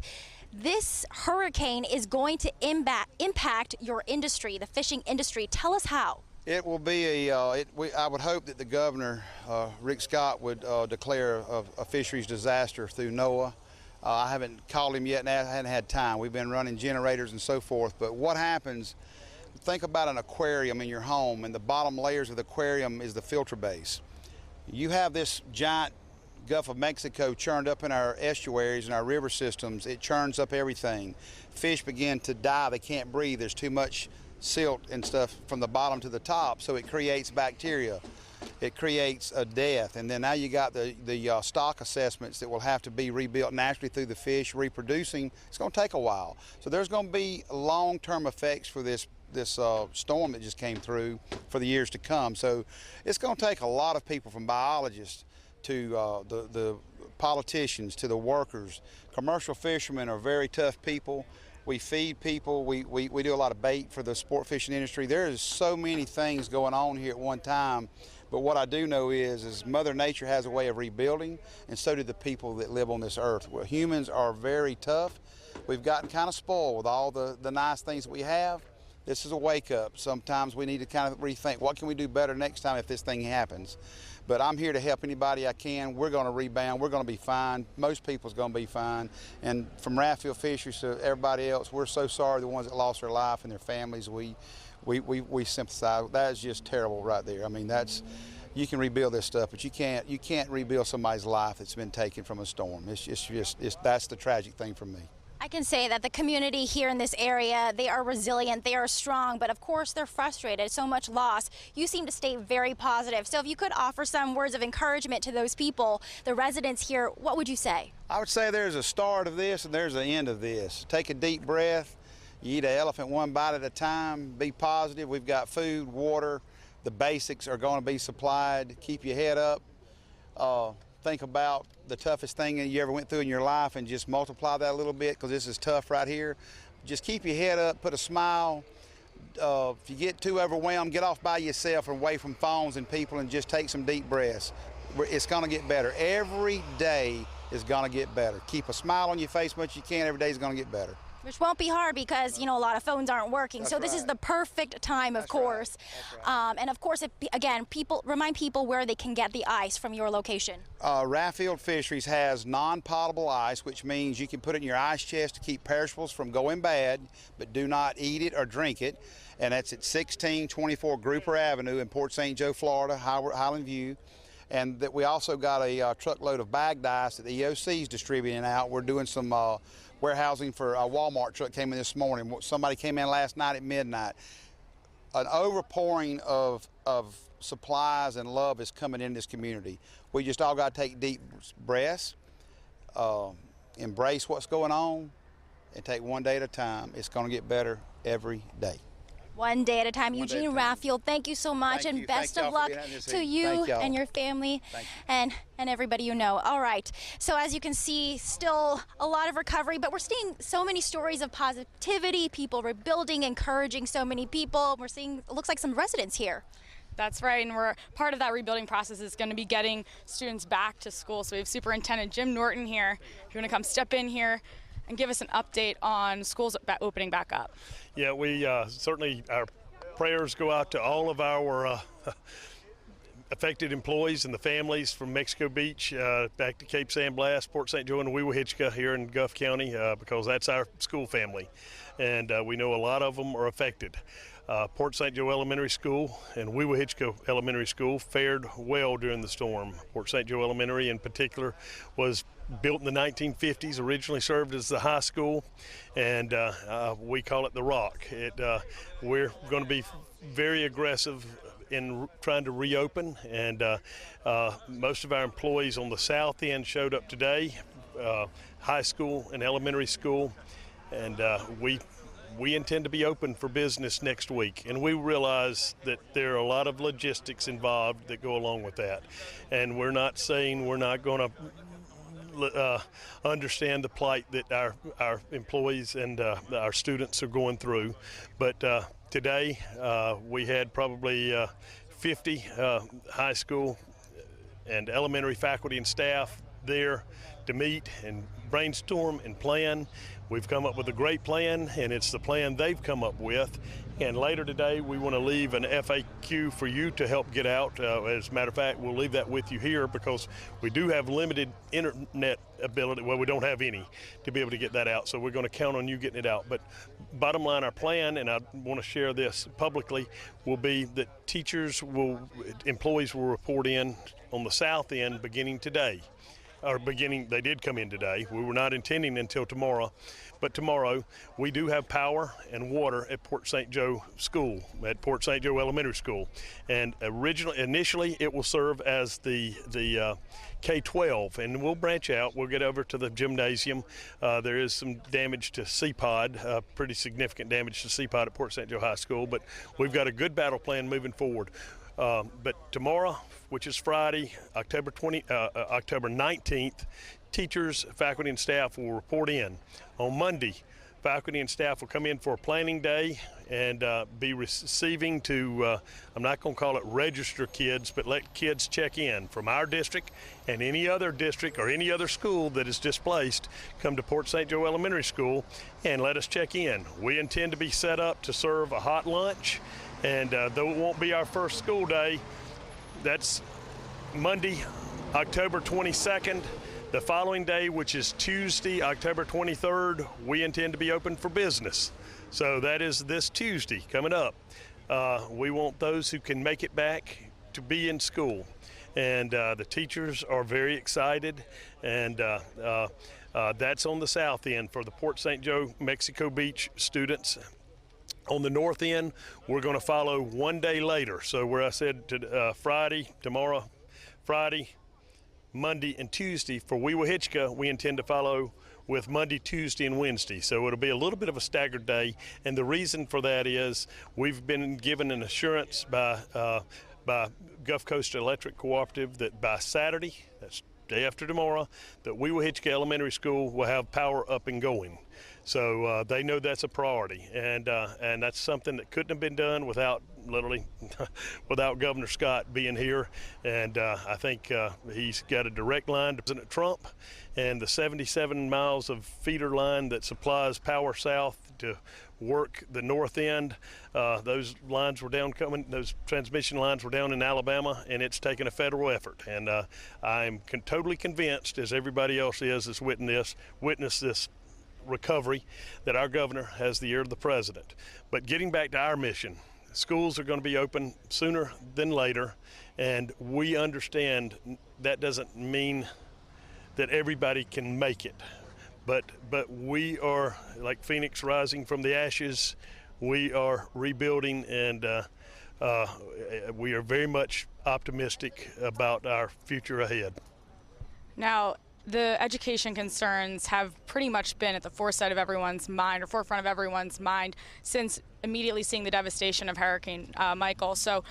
D: this hurricane is going to impact your industry, the fishing industry. Tell us how.
I: It will be I would hope that the governor, Rick Scott, would declare a fisheries disaster through NOAA. I haven't called him yet, and I haven't had time. We've been running generators and so forth. But what happens, think about an aquarium in your home, and the bottom layers of the aquarium is the filter base. You have this giant Gulf of Mexico churned up in our estuaries and our river systems. It churns up everything. Fish begin to die. They can't breathe. There's too much silt and stuff from the bottom to the top, so it creates bacteria. It creates a death, and then now you got the stock assessments that will have to be rebuilt naturally through the fish reproducing. It's going to take a while, so there's going to be long-term effects for this storm that just came through for the years to come. So it's going to take a lot of people, from biologists to the politicians to the workers. Commercial fishermen are very tough people. We feed people. We do a lot of bait for the sport fishing industry. There is so many things going on here at one time. But what I do know is Mother Nature has a way of rebuilding, and so do the people that live on this earth. Well, humans are very tough. We've gotten kind of spoiled with all the nice things that we have. This is a wake-up. Sometimes we need to kind of rethink, what can we do better next time if this thing happens? But I'm here to help anybody I can. We're going to rebound. We're going to be fine. Most people's going to be fine. And from Raphael Fisheries to everybody else, we're so sorry, the ones that lost their life and their families. We sympathize. That is just terrible right there. I mean, you can rebuild this stuff, but you can't rebuild somebody's life that's been taken from a storm. That's the tragic thing for me.
D: I can say that the community here in this area, they are resilient, they are strong, but of course they're frustrated, so much loss. You seem to stay very positive. So if you could offer some words of encouragement to those people, the residents here, what would you say?
I: I would say there's a start of this and there's an end of this. Take a deep breath. You eat an elephant one bite at a time. Be positive. We've got food, water. The basics are going to be supplied. Keep your head up. Think about the toughest thing that you ever went through in your life and just multiply that a little bit, because this is tough right here. Just keep your head up, put a smile. If you get too overwhelmed, get off by yourself and away from phones and people and just take some deep breaths. It's going to get better. Every day is going to get better. Keep a smile on your face as much as you can. Every day is going to get better.
D: Which won't be hard because, you know, a lot of phones aren't working.
I: That's
D: so this
I: right.
D: is the perfect time, of course.
I: Right.
D: And of course, again, remind people where they can get the ice from your location.
I: Raffield Fisheries has non-potable ice, which means you can put it in your ice chest to keep perishables from going bad, but do not eat it or drink it. And that's at 1624 Grouper Avenue in Port St. Joe, Florida, Highland View. And that we also got a truckload of bagged ice that the EOC is distributing out. We're doing some warehousing for a Walmart truck came in this morning. Somebody came in last night at midnight. An overpouring of supplies and love is coming in this community. We just all got to take deep breaths, embrace what's going on, and take one day at a time. It's going to get better every day.
D: One day at a time. Eugene Raffield, thank you so much, and best of luck to you and your family and everybody you know. All right, so as you can see, still a lot of recovery, but we're seeing so many stories of positivity, people rebuilding, encouraging so many people. We're seeing, it looks like, some residents here.
C: That's right, and we're part of that rebuilding process is going to be getting students back to school. So we have Superintendent Jim Norton here. If you want to come step in here and give us an update on schools opening back up.
J: Yeah, we certainly, our prayers go out to all of our affected employees and the families from Mexico Beach back to Cape San Blas, Port St. Joe, and Weewahitchka here in Guff County, because that's our school family, and we know a lot of them are affected. Port St. Joe Elementary School and Weewahitchka Elementary School fared well during the storm. Port St. Joe Elementary in particular was built in the 1950s, originally served as the high school, and we call it the Rock. We're going to be very aggressive in trying to reopen, and most of our employees on the south end showed up today, high school and elementary school, and we intend to be open for business next week, and we realize that there are a lot of logistics involved that go along with that, and we're not saying we're not going to understand the plight that our employees and our students are going through, but today we had probably 50 high school and elementary faculty and staff there to meet and brainstorm and plan. We've come up with a great plan, and it's the plan they've come up with. And later today, we want to leave an FAQ for you to help get out. As a matter of fact, we'll leave that with you here because we do have limited internet ability. Well, we don't have any to be able to get that out, so we're going to count on you getting it out. But bottom line, our plan, and I want to share this publicly, will be that employees will report in on the south end beginning today. They did come in today. We were not intending until tomorrow, but tomorrow we do have power and water at Port St. Joe School, at Port St. Joe Elementary School. And initially it will serve as the K-12, and we'll branch out. We'll get over to the gymnasium. There is some damage to CPOD, pretty significant damage to CPOD at Port St. Joe High School, but we've got a good battle plan moving forward. But tomorrow, which is Friday, October 19th, teachers, faculty, and staff will report in. On Monday, faculty and staff will come in for a planning day and be receiving to, I'm not going to call it register kids, but let kids check in from our district and any other district or any other school that is displaced. Come to Port St. Joe Elementary School and let us check in. We intend to be set up to serve a hot lunch. And though it won't be our first school day, that's Monday, October 22nd. The following day, which is Tuesday, October 23rd, we intend to be open for business. So that is this Tuesday coming up. We want those who can make it back to be in school. And the teachers are very excited, and that's on the south end for the Port St. Joe, Mexico Beach students. On the north end, we're going to follow one day later. So where I said tomorrow, Friday, Monday, and Tuesday, for Weewahitchka, we intend to follow with Monday, Tuesday, and Wednesday. So it'll be a little bit of a staggered day. And the reason for that is we've been given an assurance by Gulf Coast Electric Cooperative that by Saturday, that's day after tomorrow, that Weewahitchka Elementary School will have power up and going. So they know that's a priority, and that's something that couldn't have been done without without Governor Scott being here. And I think he's got a direct line to President Trump, and the 77 miles of feeder line that supplies power south to work the north end. Those lines were down those transmission lines were down in Alabama, and it's taken a federal effort. And I'm totally convinced, as everybody else is that's witnessed this recovery, that our governor has the ear of the president. But getting back to our mission, schools are going to be open sooner than later, and we understand that doesn't mean that everybody can make it. But we are like Phoenix rising from the ashes. We are rebuilding, and we are very much optimistic about our future ahead.
C: Now, the education concerns have pretty much been at the forefront of everyone's mind since immediately seeing the devastation of Hurricane Michael. So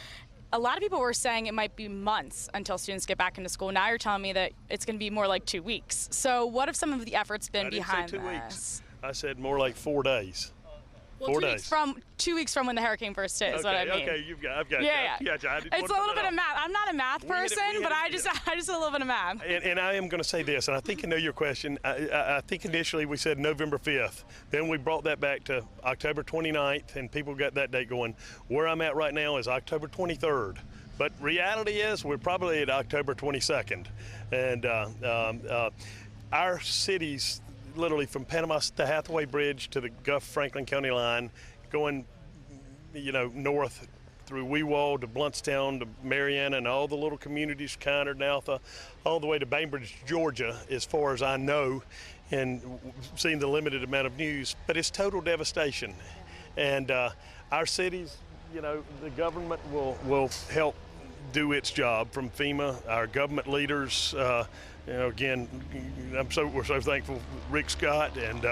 C: a lot of people were saying it might be months until students get back into school. Now you're telling me that it's going to be more like 2 weeks. So what have some of the efforts been behind this?
J: 2 weeks. I said more like 4 days.
C: Well, 2 weeks from when the hurricane first hit is what I mean.
J: Okay, I've got
C: yeah.
J: Yeah,
C: it's a little bit of math. I'm not a math person, but I just a little bit of math.
J: And I am going to say this, and I think I know your question. I think initially we said November 5th. Then we brought that back to October 29th, and people got that date going. Where I'm at right now is October 23rd. But reality is we're probably at October 22nd. And our cities, literally from Panama to Hathaway Bridge to the Gulf Franklin County line, going north through Weewald to Bluntstown to Marianna and all the little communities, Kiner and Alpha, all the way to Bainbridge, Georgia, as far as I know, and seeing the limited amount of news. But it's total devastation. And our cities, the government will help do its job from FEMA, our government leaders. Again, we're so thankful Rick Scott and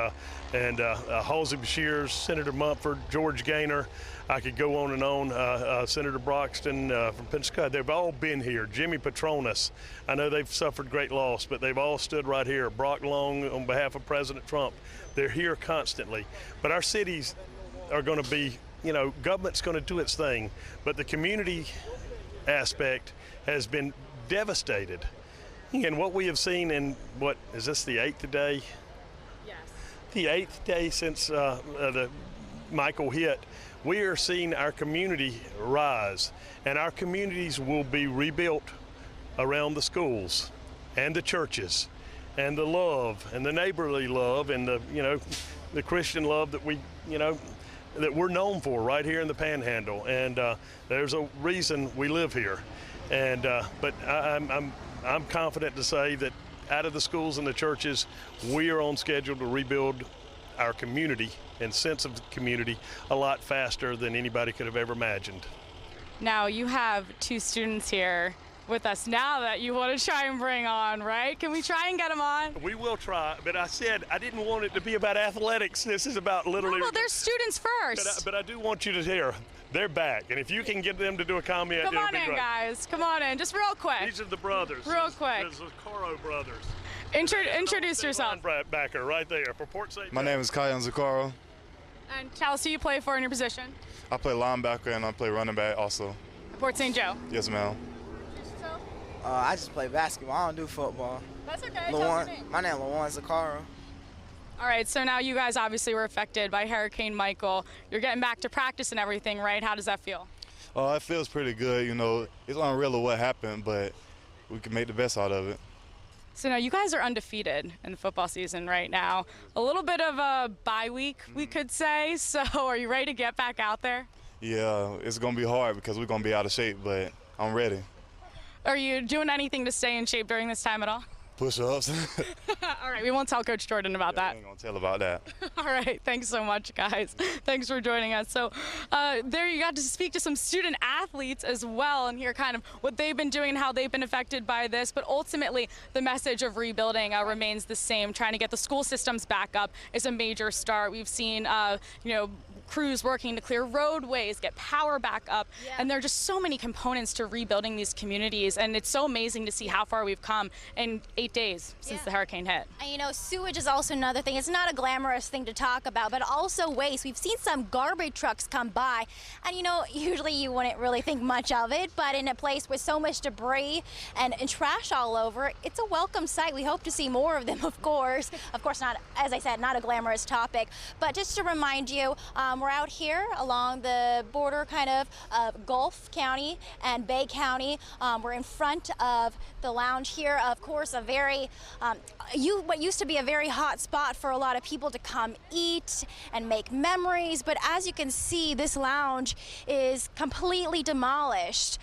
J: Halsey Bashir, Senator Mumford, George Gaynor. I could go on and on. Senator Broxton from Pensacola. They've all been here. Jimmy Petronas. I know they've suffered great loss, but they've all stood right here. Brock Long on behalf of President Trump. They're here constantly. But our cities are going to be, government's going to do its thing, but the community aspect has been devastated. And what we have seen in, is this the 8th day?
C: Yes.
J: The 8th day since the Michael hit, we are seeing our community rise, and our communities will be rebuilt around the schools and the churches and the love and the neighborly love and the Christian love that that we're known for right here in the Panhandle. And there's a reason we live here. And but I'm confident to say that out of the schools and the churches, we are on schedule to rebuild our community and sense of community a lot faster than anybody could have ever imagined.
C: Now you have 2 students here with us now that you want to try and bring on, right? Can we try and get them on?
J: We will try, but I said I didn't want it to be about athletics. This is about literally.
C: Well, they're students first.
J: But I do want you to hear, they're back, and if you can get them to do a comment,
C: come on in, guys. Come on in, just real quick.
J: These are the brothers.
C: Real quick.
J: The Zaccaro brothers.
C: Introduce yourself.
J: Linebacker right there for Port St.
K: My name is Kyan Zaccaro.
C: And tell us who you play for in your position.
K: I play linebacker and I play running back also.
C: Port St. Joe.
K: Yes, ma'am.
L: I just play basketball. I don't do football.
C: That's okay. Tell us your name.
L: My name is Lawan Zaccaro.
C: All right, so now you guys obviously were affected by Hurricane Michael. You're getting back to practice and everything, right? How does that feel?
K: It feels pretty good. It's unreal what happened, but we can make the best out of it.
C: So now you guys are undefeated in the football season right now. A little bit of a bye week, we could say. So are you ready to get back out there?
K: Yeah, it's going to be hard because we're going to be out of shape, but I'm ready.
C: Are you doing anything to stay in shape during this time at all?
K: Push-ups.
C: All right, we won't tell Coach Jordan about that.
K: I ain't gonna tell about that.
C: All right, thanks so much, guys. Thanks for joining us. So there you got to speak to some student athletes as well and hear kind of what they've been doing and how they've been affected by this. But ultimately, the message of rebuilding remains the same. Trying to get the school systems back up is a major start. We've seen, crews working to clear roadways, get power back up, and there are just so many components to rebuilding these communities, and it's so amazing to see how far we've come in 8 days since the hurricane hit.
D: And sewage is also another thing. It's not a glamorous thing to talk about, but also waste. We've seen some garbage trucks come by, and usually you wouldn't really think much of it, but in a place with so much debris and trash all over, it's a welcome sight. We hope to see more of them, of course. Of course, not, as I said, not a glamorous topic, but just to remind you, we're out here along the border kind of Gulf County and Bay County. We're in front of the lounge here, of course, a very, what used to be a very hot spot for a lot of people to come eat and make memories. But as you can see, this lounge is completely demolished.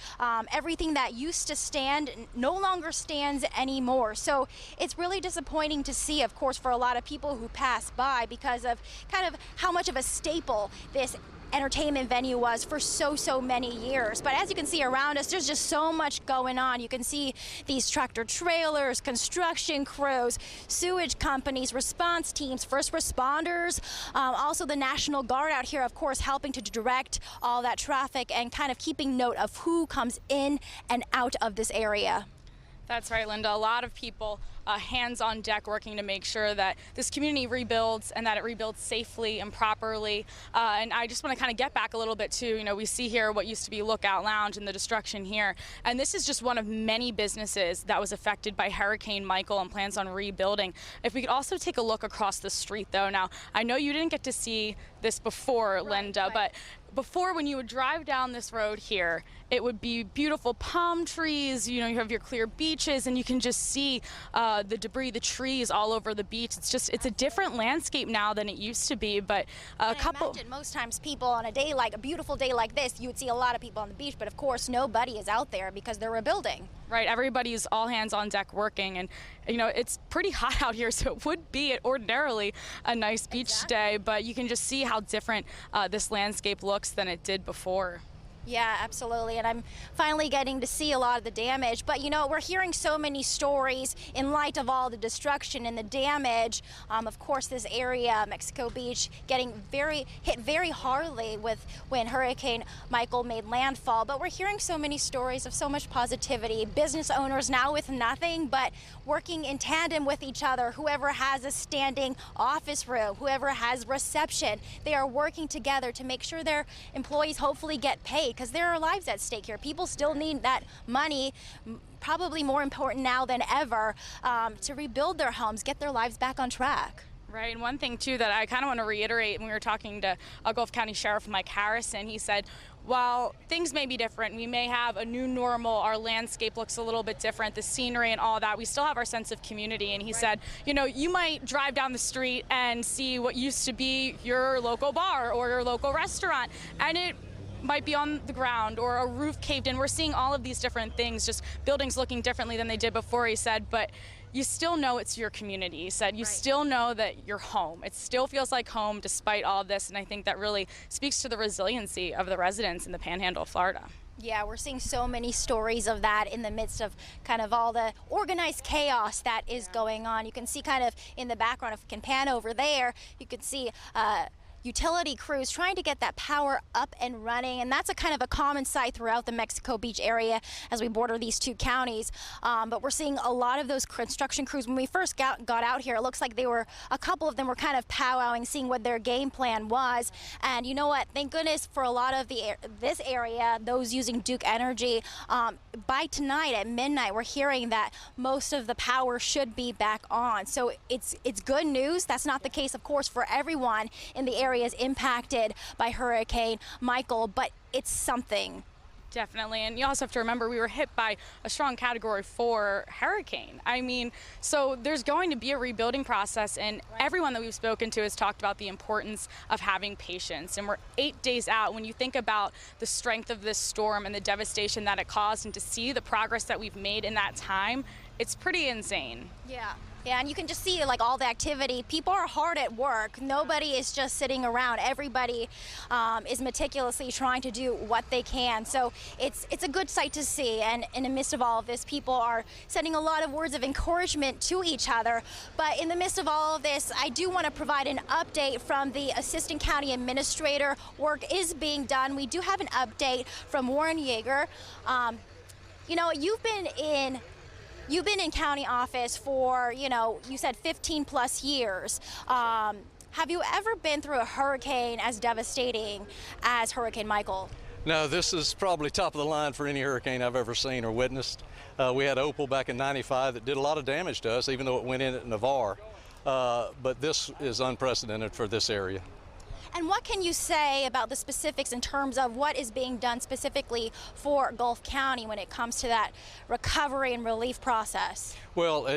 D: Everything that used to stand no longer stands anymore. So it's really disappointing to see, of course, for a lot of people who pass by because of kind of how much of a staple this entertainment venue was for so many years. But as you can see around us, there's just so much going on. You can see these tractor trailers, construction crews, sewage companies, response teams, first responders, also the National Guard out here, of course, helping to direct all that traffic and kind of keeping note of who comes in and out of this area.
C: That's right, Linda. A lot of people hands on deck working to make sure that this community rebuilds and that it rebuilds safely and properly. And I just want to kind of get back a little bit too. We see here what used to be Lookout Lounge and the destruction here. And this is just one of many businesses that was affected by Hurricane Michael and plans on rebuilding. If we could also take a look across the street though. Now, I know you didn't get to see this before, Linda, but before, when you would drive down this road here, it would be beautiful palm trees, you have your clear beaches, and you can just see the debris, the trees all over the beach. It's a different landscape now than it used to be, but
D: I imagine most times people on a beautiful day like this, you would see a lot of people on the beach, but of course nobody is out there because they're rebuilding.
C: Right, everybody's all hands on deck working, and it's pretty hot out here, so it would be ordinarily a nice beach day, but you can just see how different this landscape looks than it did before.
D: Yeah, absolutely. And I'm finally getting to see a lot of the damage. But, we're hearing so many stories in light of all the destruction and the damage. Of course, this area, Mexico Beach, getting hit very hardly when Hurricane Michael made landfall. But we're hearing so many stories of so much positivity. Business owners now with nothing, but working in tandem with each other. Whoever has a standing office room, whoever has reception, they are working together to make sure their employees hopefully get paid, because there are lives at stake here. People still need that money, probably more important now than ever, to rebuild their homes, get their lives back on track.
C: Right, and one thing too that I kind of want to reiterate, when we were talking to Gulf County Sheriff Mike Harrison, he said, while things may be different, we may have a new normal, our landscape looks a little bit different, the scenery and all that, we still have our sense of community. And he said, you might drive down the street and see what used to be your local bar or your local restaurant, and it might be on the ground or a roof caved in. We're seeing all of these different things, just buildings looking differently than they did before, he said, but you still know it's your community. He said you still know that you're home. It still feels like home despite all of this, and I think that really speaks to the resiliency of the residents in the Panhandle of Florida.
D: Yeah, we're seeing so many stories of that in the midst of kind of all the organized chaos that is going on. You can see kind of in the background, if we can pan over there, you can see utility crews trying to get that power up and running, and that's a kind of a common sight throughout the Mexico Beach area as we border these two counties. But we're seeing a lot of those construction crews. When we first got out here, it looks like a couple of them were kind of powwowing, seeing what their game plan was. And you know what? Thank goodness for a lot of this area, those using Duke Energy. By tonight at midnight, we're hearing that most of the power should be back on. So it's good news. That's not the case, of course, for everyone in the area is impacted by Hurricane Michael, but it's something.
C: Definitely, and you also have to remember we were hit by a strong Category 4 hurricane. I mean, so there's going to be a rebuilding process, and everyone that we've spoken to has talked about the importance of having patience. And we're 8 days out. When you think about the strength of this storm and the devastation that it caused, and to see the progress that we've made in that time, it's pretty insane.
D: Yeah. Yeah, and you can just see like all the activity. People are hard at work. Nobody is just sitting around. Everybody is meticulously trying to do what they can. So it's a good sight to see. And in the midst of all of this, people are sending a lot of words of encouragement to each other. But in the midst of all of this, I do want to provide an update from the Assistant County Administrator. Work is being done. We do have an update from Warren Yeager. You know, you've been in county office for, you said 15 plus years. Have you ever been through a hurricane as devastating as Hurricane Michael?
M: No, this is probably top of the line for any hurricane I've ever seen or witnessed. We had Opal back in '95 that did a lot of damage to us, even though it went in at Navarre. But this is unprecedented for this area.
D: And what can you say about the specifics in terms of what is being done specifically for Gulf County when it comes to that recovery and relief process?
M: Well,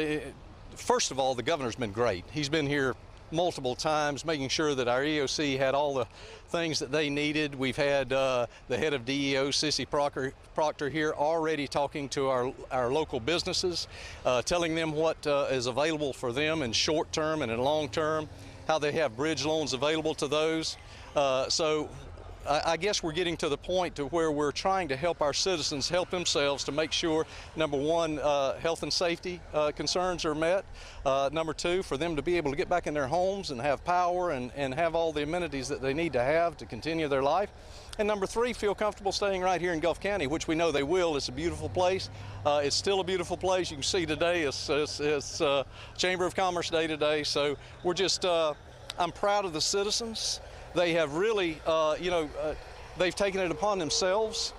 M: first of all, the governor's been great. He's been here multiple times, making sure that our EOC had all the things that they needed. We've had the head of DEO, Sissy Proctor, here already talking to our local businesses, telling them what is available for them in short term and in long term, how they have bridge loans available to those. So I guess we're getting to the point to where we're trying to help our citizens help themselves to make sure, number one, health and safety concerns are met. Number two, for them to be able to get back in their homes and have power and have all the amenities that they need to have to continue their life. And number three, feel comfortable staying right here in Gulf County, which we know they will. It's a beautiful place. It's still a beautiful place. You can see today it's Chamber of Commerce Day today. So we're just, I'm proud of the citizens. They have really, they've taken it upon themselves.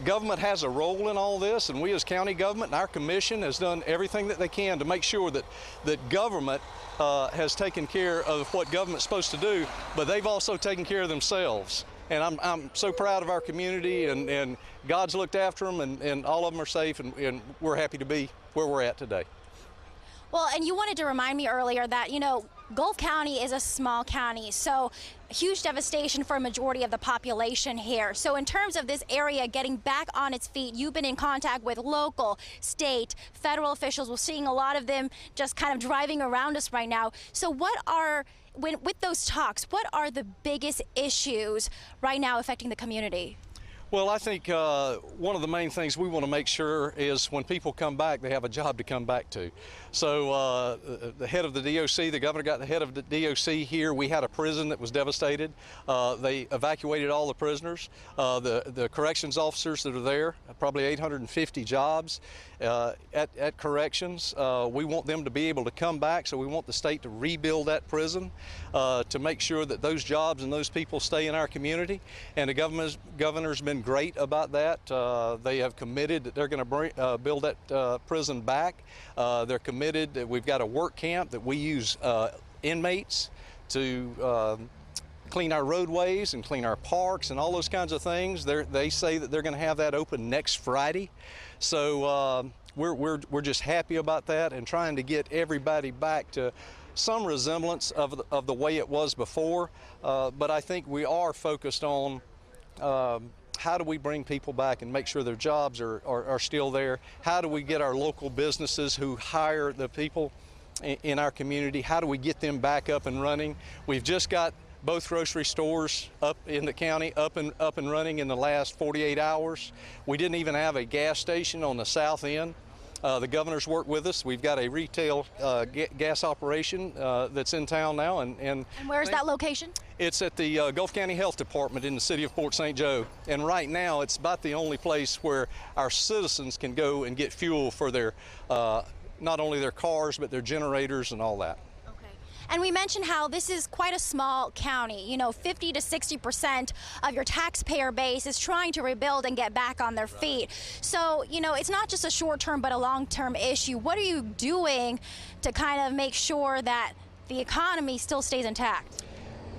M: Government has a role in all this, and we as county government and our commission has done everything that they can to make sure that government has taken care of what government's supposed to do, but they've also taken care of themselves. And I'm so proud of our community, and God's looked after them, and all of them are safe, and we're happy to be where we're at today.
D: Well, and you wanted to remind me earlier that, Gulf County is a small county, so huge devastation for a majority of the population here. So in terms of this area getting back on its feet, you've been in contact with local, state, federal officials. We're seeing a lot of them just kind of driving around us right now. So with those talks, what are the biggest issues right now affecting the community?
M: Well, I think one of the main things we want to make sure is when people come back, they have a job to come back to. So the head of the DOC, the governor got the head of the DOC here. We had a prison that was devastated. They evacuated all the prisoners. The corrections officers that are there, probably 850 jobs at corrections. We want them to be able to come back, so we want the state to rebuild that prison to make sure that those jobs and those people stay in our community. And the governor's been great about that. They have committed that they're going to build that prison back. They're committed that we've got a work camp that we use inmates to clean our roadways and clean our parks and all those kinds of things. They say that they're going to have that open next Friday. So we're just happy about that and trying to get everybody back to some resemblance of the way it was before. But I think we are focused on how do we bring people back and make sure their jobs are still there? How do we get our local businesses who hire the people in our community, how do we get them back up and running? We've just got both grocery stores up in the county up and running in the last 48 hours. We didn't even have a gas station on the south end. The governor's worked with us. We've got a retail gas operation that's in town now. And
D: where's that location?
M: It's at the Gulf County Health Department in the city of Port St. Joe. And right now, it's about the only place where our citizens can go and get fuel for their, not only their cars, but their generators and all that.
D: And we mentioned how this is quite a small county. 50 to 60% of your taxpayer base is trying to rebuild and get back on their feet. So, it's not just a short-term but a long-term issue. What are you doing to kind of make sure that the economy still stays intact?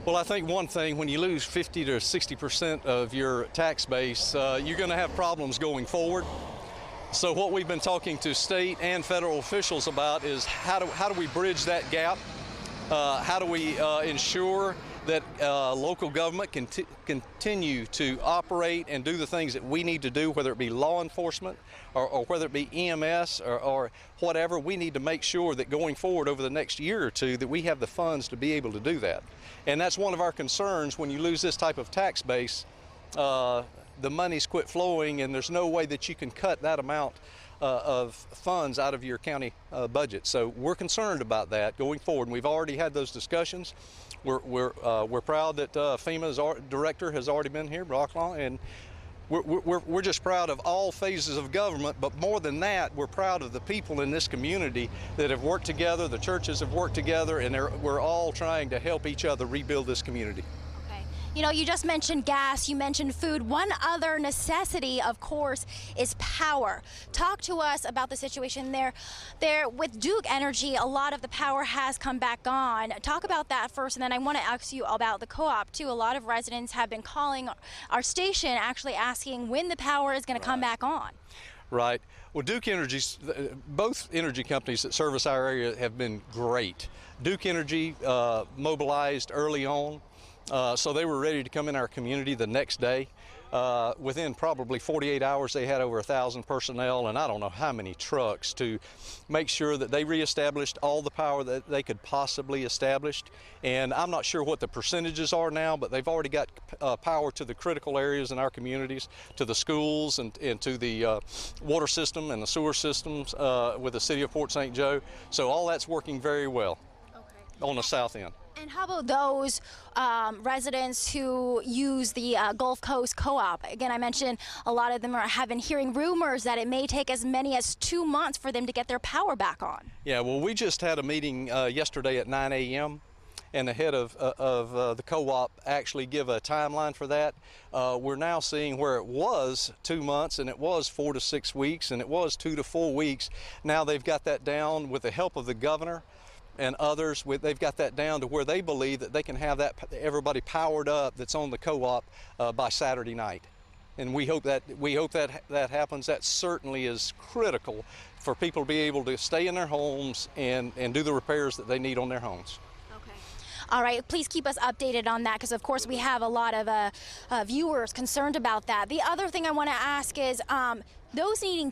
M: Well, I think one thing, when you lose 50 to 60% of your tax base, you're going to have problems going forward. So what we've been talking to state and federal officials about is how do we bridge that gap? How do we ensure that local government can continue to operate and do the things that we need to do, whether it be law enforcement or whether it be EMS or whatever. We need to make sure that going forward over the next year or two that we have the funds to be able to do that. And that's one of our concerns. When you lose this type of tax base, the money's quit flowing, and there's no way that you can cut that amount of funds out of your county budget. So we're concerned about that going forward, and we've already had those discussions. We're proud that FEMA's director has already been here, Brock Long, and we're just proud of all phases of government. But more than that, we're proud of the people in this community that have worked together. The churches have worked together, and we're all trying to help each other rebuild this community.
D: You know, you just mentioned gas, you mentioned food. One other necessity, of course, is power. Talk to us about the situation there. With Duke Energy, a lot of the power has come back on. Talk about that first, and then I want to ask you about the co-op, too. A lot of residents have been calling our station, actually asking when the power is going to come back on.
M: Right. Well, Duke Energy's, both energy companies that service our area have been great. Duke Energy mobilized early on. So they were ready to come in our community the next day. Within probably 48 hours, they had over 1,000 personnel and I don't know how many trucks to make sure that they reestablished all the power that they could possibly establish. And I'm not sure what the percentages are now, but they've already got power to the critical areas in our communities, to the schools and to the water system and the sewer systems with the city of Port St. Joe. So all that's working very well on the south end.
D: And how about those residents who use the Gulf Coast Co-op? Again, I mentioned a lot of them have been hearing rumors that it may take as many as 2 months for them to get their power back on.
M: Yeah, well, we just had a meeting yesterday at 9 a.m. and the head of the co-op actually give a timeline for that. We're now seeing where it was 2 months and it was 4 to 6 weeks and it was 2 to 4 weeks. Now they've got that down with the help of the governor and others. They've got that down to where they believe that they can have that everybody powered up that's on the co-op by Saturday night. And we hope that happens. That certainly is critical for people to be able to stay in their homes and do the repairs that they need on their homes.
D: All right, please keep us updated on that because, of course, we have a lot of viewers concerned about that. The other thing I want to ask is those needing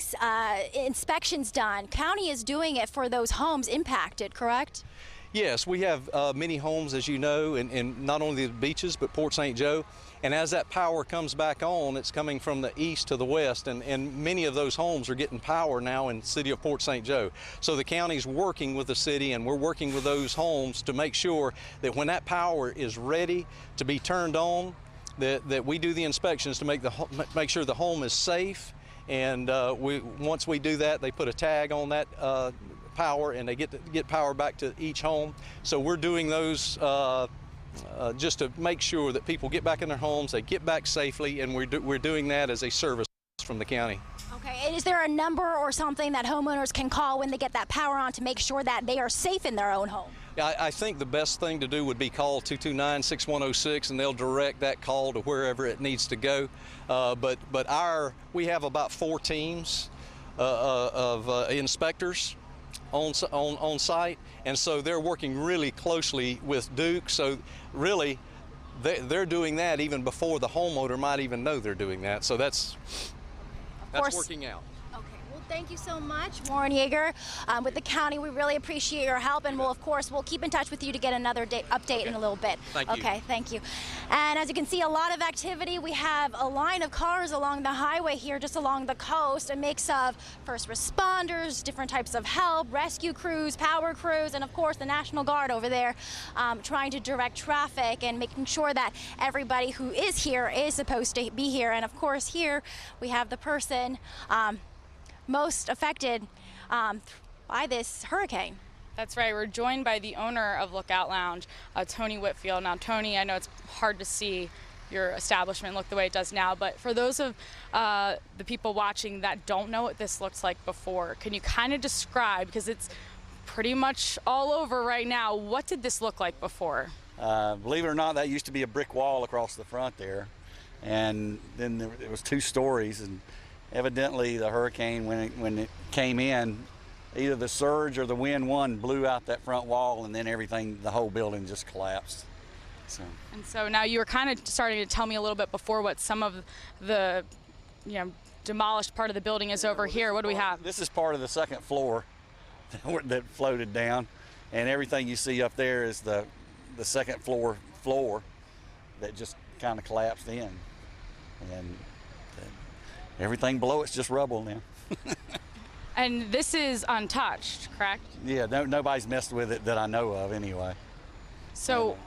D: inspections done, county is doing it for those homes impacted, correct?
M: Yes, we have many homes, as you know, in not only the beaches but Port St. Joe. And as that power comes back on, it's coming from the east to the west, and many of those homes are getting power now in the city of Port St. Joe. So the county's working with the city, and we're working with those homes to make sure that when that power is ready to be turned on, that we do the inspections to make sure the home is safe. And once we do that, they put a tag on that power, and they get power back to each home. So we're doing those just to make sure that people get back in their homes, they get back safely, and we're doing that as a service from the county.
D: Okay, and is there a number or something that homeowners can call when they get that power on to make sure that they are safe in their own home?
M: I think the best thing to do would be call 229-6106, and they'll direct that call to wherever it needs to go. But we have about 4 teams of inspectors on site, and so they're working really closely with Duke. So really, they're doing that even before the homeowner might even know they're doing that. So that's working out.
D: Thank you so much, Warren Yeager. With the county, we really appreciate your help, and we'll keep in touch with you to get another update in a little bit.
M: Thank you.
D: Okay, thank you. And as you can see, a lot of activity. We have a line of cars along the highway here, just along the coast, a mix of first responders, different types of help, rescue crews, power crews, and of course the National Guard over there trying to direct traffic and making sure that everybody who is here is supposed to be here. And of course here we have the person most affected by this hurricane.
C: That's right. We're joined by the owner of Lookout Lounge, Tony Whitfield. Now, Tony, I know it's hard to see your establishment look the way it does now, but for those of the people watching that don't know what this looks like before, can you kind of describe, because it's pretty much all over right now, what did this look like before?
N: Believe it or not, that used to be a brick wall across the front there, and then it was 2 stories, and evidently the hurricane, when it came in, either the surge or the wind blew out that front wall, and then the whole building just collapsed.
C: And so now you were kind of starting to tell me a little bit before what some of the demolished part of the building is over here. What do we have?
N: This is part of the 2nd floor that floated down, and everything you see up there is the 2nd floor that just kind of collapsed in, and everything below it's just rubble now.
C: And this is untouched, correct?
N: Yeah, nobody's messed with it that I know of anyway.
C: So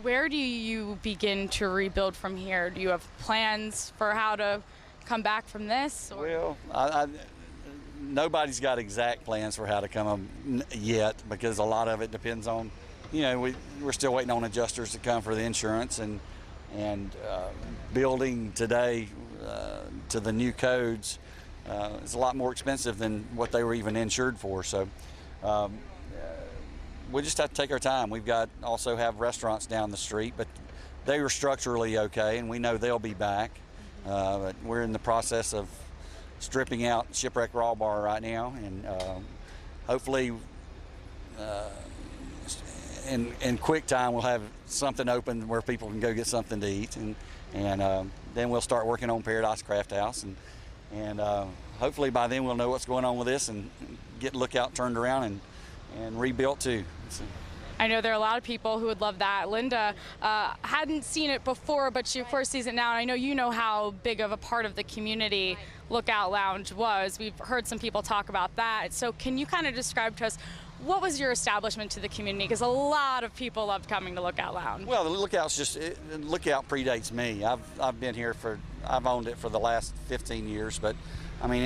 C: where do you begin to rebuild from here? Do you have plans for how to come back from this? Or?
N: Well, nobody's got exact plans for how to come yet, because a lot of it depends on, we're still waiting on adjusters to come for the insurance, and building today to the new codes is a lot more expensive than what they were even insured for. So we just have to take our time. We've also have restaurants down the street, but they were structurally okay, and we know they'll be back. But we're in the process of stripping out Shipwreck Raw Bar right now, and hopefully in quick time we'll have something open where people can go get something to eat, and then we'll start working on Paradise Craft House, and hopefully by then we'll know what's going on with this and get Lookout turned around and rebuilt too. So.
C: I know there are a lot of people who would love that. Linda hadn't seen it before, but she of course sees it now. And I know you know how big of a part of the community Lookout Lounge was. We've heard some people talk about that. So can you kind of describe to us, what was your establishment to the community? Because a lot of people loved coming to Lookout Lounge.
N: Well, the Lookout predates me. I've been here I've owned it for the last 15 years, but I mean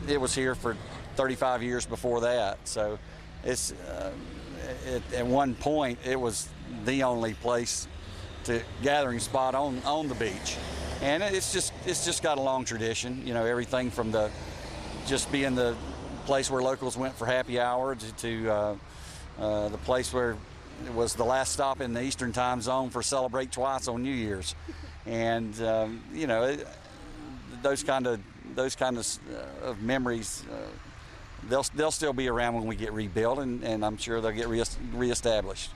N: it was here for 35 years before that. So it's at one point it was the only place gathering spot on the beach, and it's just got a long tradition. Everything from just being the place where locals went for happy hour to the place where it was the last stop in the Eastern Time Zone for Celebrate Twice on New Year's, and those kind of memories. They'll still be around when we get rebuilt, and I'm sure they'll get reestablished.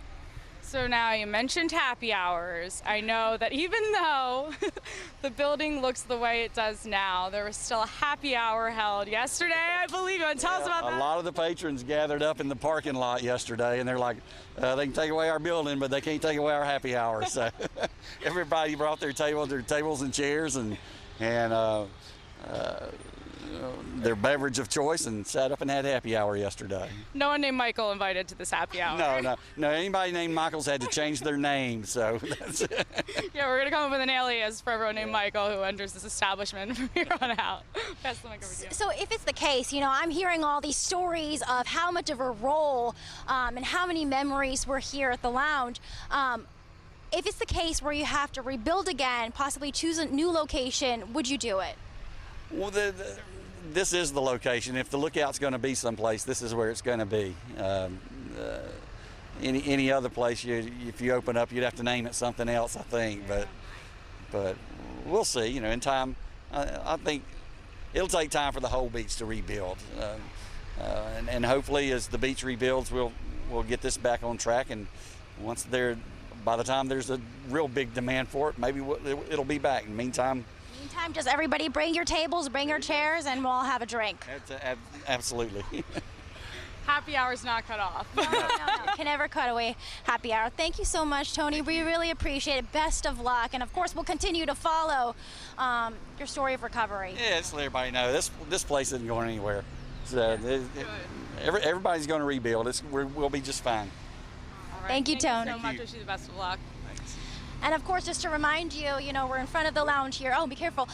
C: So now you mentioned happy hours. I know that even though the building looks the way it does now, there was still a happy hour held yesterday, I believe. Tell us about that.
N: A lot of the patrons gathered up in the parking lot yesterday, and they're like, they can take away our building, but they can't take away our happy hour. So everybody brought their tables and chairs, and their beverage of choice, and sat up and had happy hour yesterday.
C: No one named Michael invited to this happy hour.
N: No. Anybody named Michael's had to change their name, so that's it.
C: Yeah, we're going to come up with an alias for everyone named Michael who enters this establishment from here on out. Pass the mic over to you.
D: So if it's the case, I'm hearing all these stories of how much of a role and how many memories were here at the lounge. If it's the case where you have to rebuild again, possibly choose a new location, would you do it?
N: Well, this is the location. If the Lookout's going to be someplace, this is where it's going to be. Any other place, if you open up, you'd have to name it something else, I think. But we'll see. In time, I think it'll take time for the whole beach to rebuild, and hopefully, as the beach rebuilds, we'll get this back on track. And by the time there's a real big demand for it, maybe it'll be back. In the meantime,
D: just everybody bring your tables, bring your chairs, and we'll all have a drink.
N: Absolutely.
C: Happy hour's not cut off.
D: No. Can never cut away happy hour. Thank you so much, Tony. We really appreciate it. Best of luck. And, of course, we'll continue to follow your story of recovery.
N: Yeah, just let everybody know. This place isn't going anywhere. So everybody's going to rebuild. We'll be just fine.
C: All right.
D: Thank you, Tony.
C: Thank you so much. Wish you the best of luck.
D: And of course, just to remind you, we're in front of the lounge here. Oh, be careful.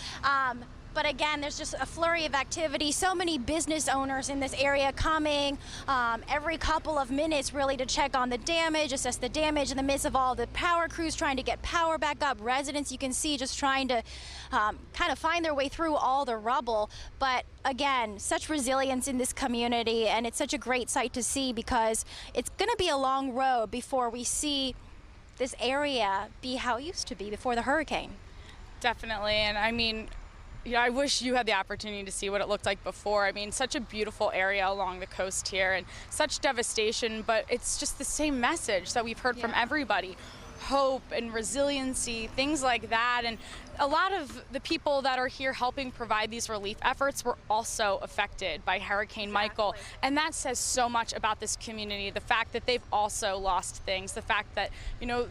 D: But again, there's just a flurry of activity. So many business owners in this area coming every couple of minutes really to check on the damage, assess the damage in the midst of all the power crews trying to get power back up. Residents, you can see, just trying to kind of find their way through all the rubble. But again, such resilience in this community, and it's such a great sight to see, because it's going to be a long road before we see this area be how it used to be before the hurricane.
C: Definitely, and I mean, I wish you had the opportunity to see what it looked like before. I mean, such a beautiful area along the coast here and such devastation, but it's just the same message that we've heard from everybody. Hope and resiliency, things like that. And a lot of the people that are here helping provide these relief efforts were also affected by Hurricane Michael. And that says so much about this community, the fact that they've also lost things, the fact that,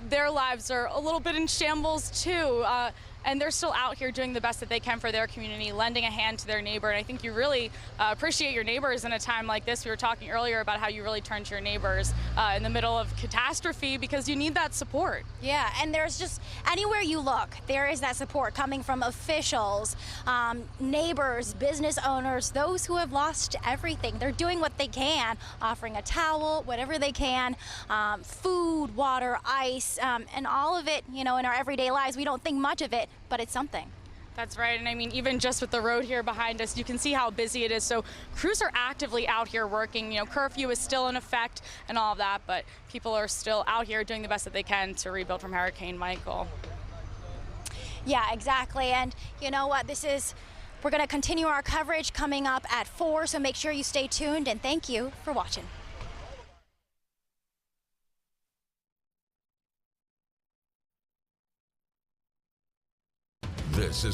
C: their lives are a little bit in shambles too. And they're still out here doing the best that they can for their community, lending a hand to their neighbor. And I think you really appreciate your neighbors in a time like this. We were talking earlier about how you really turn to your neighbors in the middle of catastrophe because you need that support.
D: Yeah, and there's just anywhere you look, there is that support coming from officials, neighbors, business owners, those who have lost everything. They're doing what they can, offering a towel, whatever they can, food, water, ice, and all of it, in our everyday lives. We don't think much of it, but it's something.
C: That's right, and I mean, even just with the road here behind us, you can see how busy it is. So crews are actively out here working. Curfew is still in effect and all of that, but people are still out here doing the best that they can to rebuild from Hurricane Michael.
D: Yeah, exactly. And you know what? We're going to continue our coverage coming up at 4, so make sure you stay tuned, and thank you for watching.
O: This is